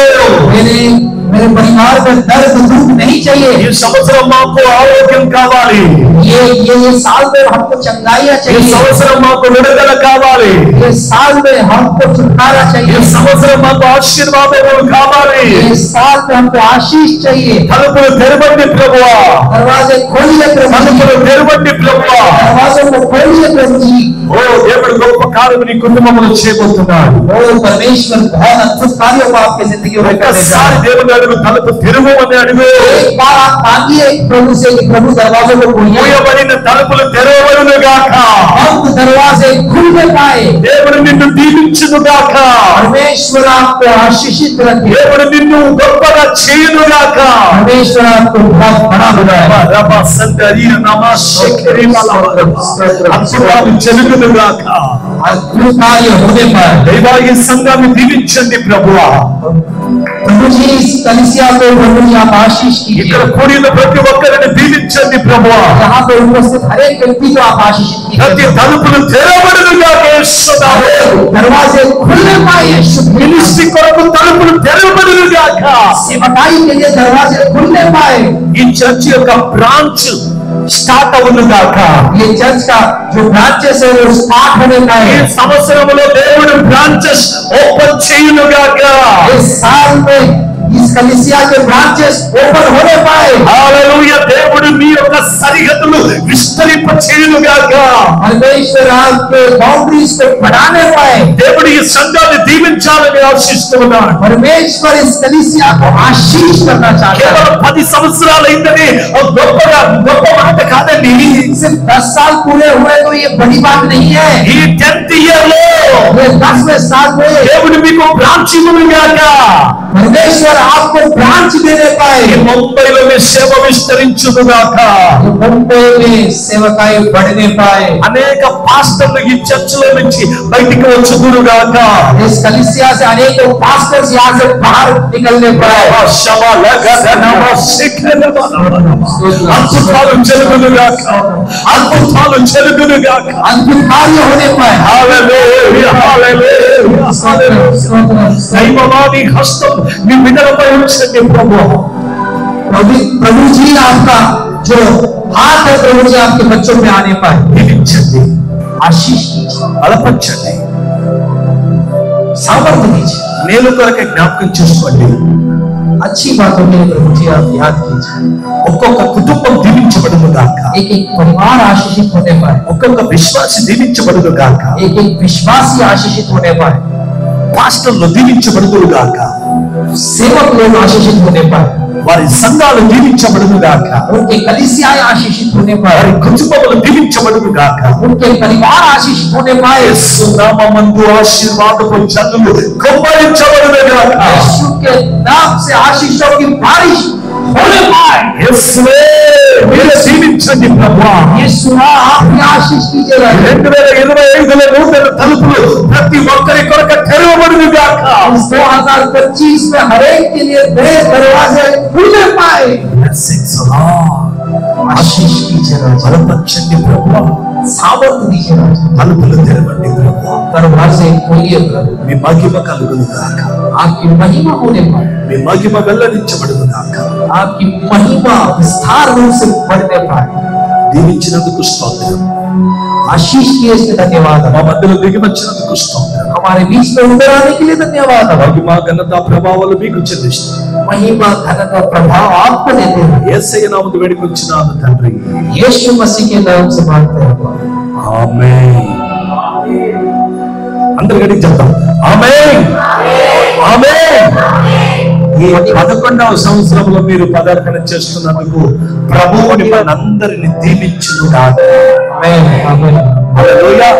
मेरे परिवार में दर्द दुख नहीं चाहिए. ఈ సంవత్సరం మాకు ఆరోగ్యం కావాలి. ये साल में हमको चंगाइयां ఈ चाहिए. సంవత్సరం మాకు విడుదల కావాలి. ये साल में हमको छुटकारा ఈ चाहिए. సంవత్సరం మాకు ఆశీర్వాదములు కావాలి. ये साल में हमको आशीष चाहिए. తలుపులు తెరవండి ప్రభువా. दरवाजे खोलिए प्रभु जी. తలుపులు తెరవండి ప్రభువా. दरवाजों को खोलिए प्रभु जी. ఓ దేవుడు గొప్ప కార్యము నీ కుటుంబంలో చేయబోతున్నాడు. ओ परमेश्वर बहुत अद्भुत कार्यों को आपकी जिंदगी में करने जा ఒక్కసారి रहा है. దేవుని అడుగు. తలుపు తెరవమని అడుగు. एक बार आप मांगिए प्रभु से कि प्रभु दरवाजों को खोलिए. మూయబడిన తలుపులు తెరవబడును గాక. बंद दरवाजे खुलने पाए. దేవుడు నిన్ను దీవించును గాక. परमेश्वर आपको आशीषित रखे. దేవుడు నిన్ను గొప్పగా చేయును గాక. परमेश्वर आपको बहुत बड़ा बनाए. రబా సందరియ నమస్కరి బలవద. అద్భుతాలు జరుగును గాక. अद्भुत कार्य होने पर దైవా ఈ సంఘాన్ని దీవించండి ప్రభువా. प्रभु जी इस कलीसिया को प्रभु जी आप आशीष ఇక్కడ कीजिए. కూడిన ప్రతి ఒక్కరిని దీవించండి ప్రభువా. यहाँ पे उपस्थित हर एक व्यक्ति को आप आशीषित ప్రతి कीजिए. తలుపులు తెరవబడును గాక యేసు నామములో. दरवाजे खुलने पाए यीशु के नाम మినిస్ట్రీ కొరకు తలుపులు తెరవబడును గాక. से. सेवकाई के लिए दरवाजे खुलने पाए. ఈ చర్చ్ యొక్క బ్రాంచ్ స్టార్ట్ అవును గాక. ये चर्च का जो ब्रांचेस है वो स्टार्ट होने ఈ पाए. సంవత్సరంలో దేవుడు బ్రాంచెస్ ఓపెన్ చేయును గాక. इस साल में इस कलीसिया के ब्रांचेस ओपन होने पाए. హల్లెలూయా. దేవుడు మీ యొక్క సరిహద్దులు విస్తరింప చేయును గాక. परमेश्वर आपके बाउंड्रीज को बढ़ाने पाए. దేవుడు ఈ సంఘాన్ని దీవించాలని ఆశిస్తున్నాడు. परमेश्वर इस कलीसिया को आशीष करना चाहता है. కేవలం 10 సంవత్సరాలు అయిందని గొప్ప మాట కాదండి. सिर्फ 10 साल पूरे हुए तो ये बड़ी बात नहीं है. ఈ 10th ఇయర్ లో ये 10वें साल में దేవుడు మీకు బ్రాంచ్ ఇవ్వను గాక. परमेश्वर आपको ब्रांच देने पाए. ఈ ముంబైలో మీ సేవ విస్తరించును గాక. मुंबई में सेवकाई बढ़ने पाए. అనేక పాస్టర్లు ఈ చర్చిలో నుంచి బయటికి వచ్చుదురు గాక. इस कलीसिया से अनेकों पास्टर्स यहाँ से बाहर निकलने पाए. అద్భుతాలు జరుగును గాక. అద్భుతాలు జరుగును గాక. अद्भुत कार्य होने पाए. హల్లెలూయా, హల్లెలూయా, హల్లెలూయా. దైవవాది హస్తం మీ బిడ్డలపై ఉంచండి ప్రభువా. प्रभु जी आपका जो हाथ है प्रभु जी आपके बच्चों पे आने पाए. దీవించండి, आशीष कीजिए, బలపరచండి, सामर्थ्य दीजिए. మేలు కొరకే జ్ఞాపకం చేసుకోండి. अच्छी बातों के लिए प्रभु जी आप याद कीजिए। ఒక్కొక్క కుటుంబం దీవించబడును గాక, एक एक परिवार आशीषित होने पाए, ఒక్కొక్క విశ్వాసి దీవించబడును గాక, एक एक विश्वासी आशीषित होने पाए, పాస్టర్లు దీవించబడును గాక, सेवक लोग आशीषित होने पाए, వారి సంఘాలు దీవించబడును గాక, उनके कलीसियाएं आशीषित होने पाए, వారి కుటుంబములు దీవించబడును గాక, उनके परिवार आशीषित होने पाए। యేసు నామమందు ఆశీర్వాదపు జల్లులు కుమ్మరించబడును గాక, यीशु के नाम से आशीषों की बारिश होने पाए। యేసువే మీరే దీవించండి ప్రభువా। यीशु आप ही आशीष कीजिएगा। 2025లో నూతన తలుపులు ప్రతి ఒక్కరి కొరకు తెరవబడును గాక। 2025 में हर एक के लिए नए दरवाजे खुलने पाए। आशीष कीजिएगा, బలపరచండి ప్రభువా, सामर्थ दीजिएगा, తలుపులు తెరవండి ప్రభువా, दरवाजे खोलिए प्रभु। మీ మహిమ కలుగును గాక, आपकी महिमा होने पाए, మీ మహిమ వెల్లడించబడును గాక। आपकी महिमा विस्तार रूप से बढ़ने पाए। దీవించినందుకు స్తోత్రం, आशीष किए इसके धन्यवाद। మా మధ్యలో దిగి వచ్చినందుకు స్తోత్రం। हमारे बीच में उतर आने के लिए धन्यवाद। మహిమ ఘనత ప్రభావాలు మీకు చెల్లిస్తాం। महिमा घनता प्रभाव आपको देते हैं। యేసయ్య నామమున వేడుకొంచున్నాను తండ్రి, यीशु मसीह के नाम से मांगते हैं। ఆమేన్। అందరూ గట్టిగా చెప్తాం ఆమేన్, ఆమేన్। ఈ 11వ సంవత్సరంలో మీరు పదార్పణ చేస్తున్నందుకు ప్రభువు మిమ్మల్ని అందరిని దీవించును గాక। आमीन, आमीन। హల్లెలూయా।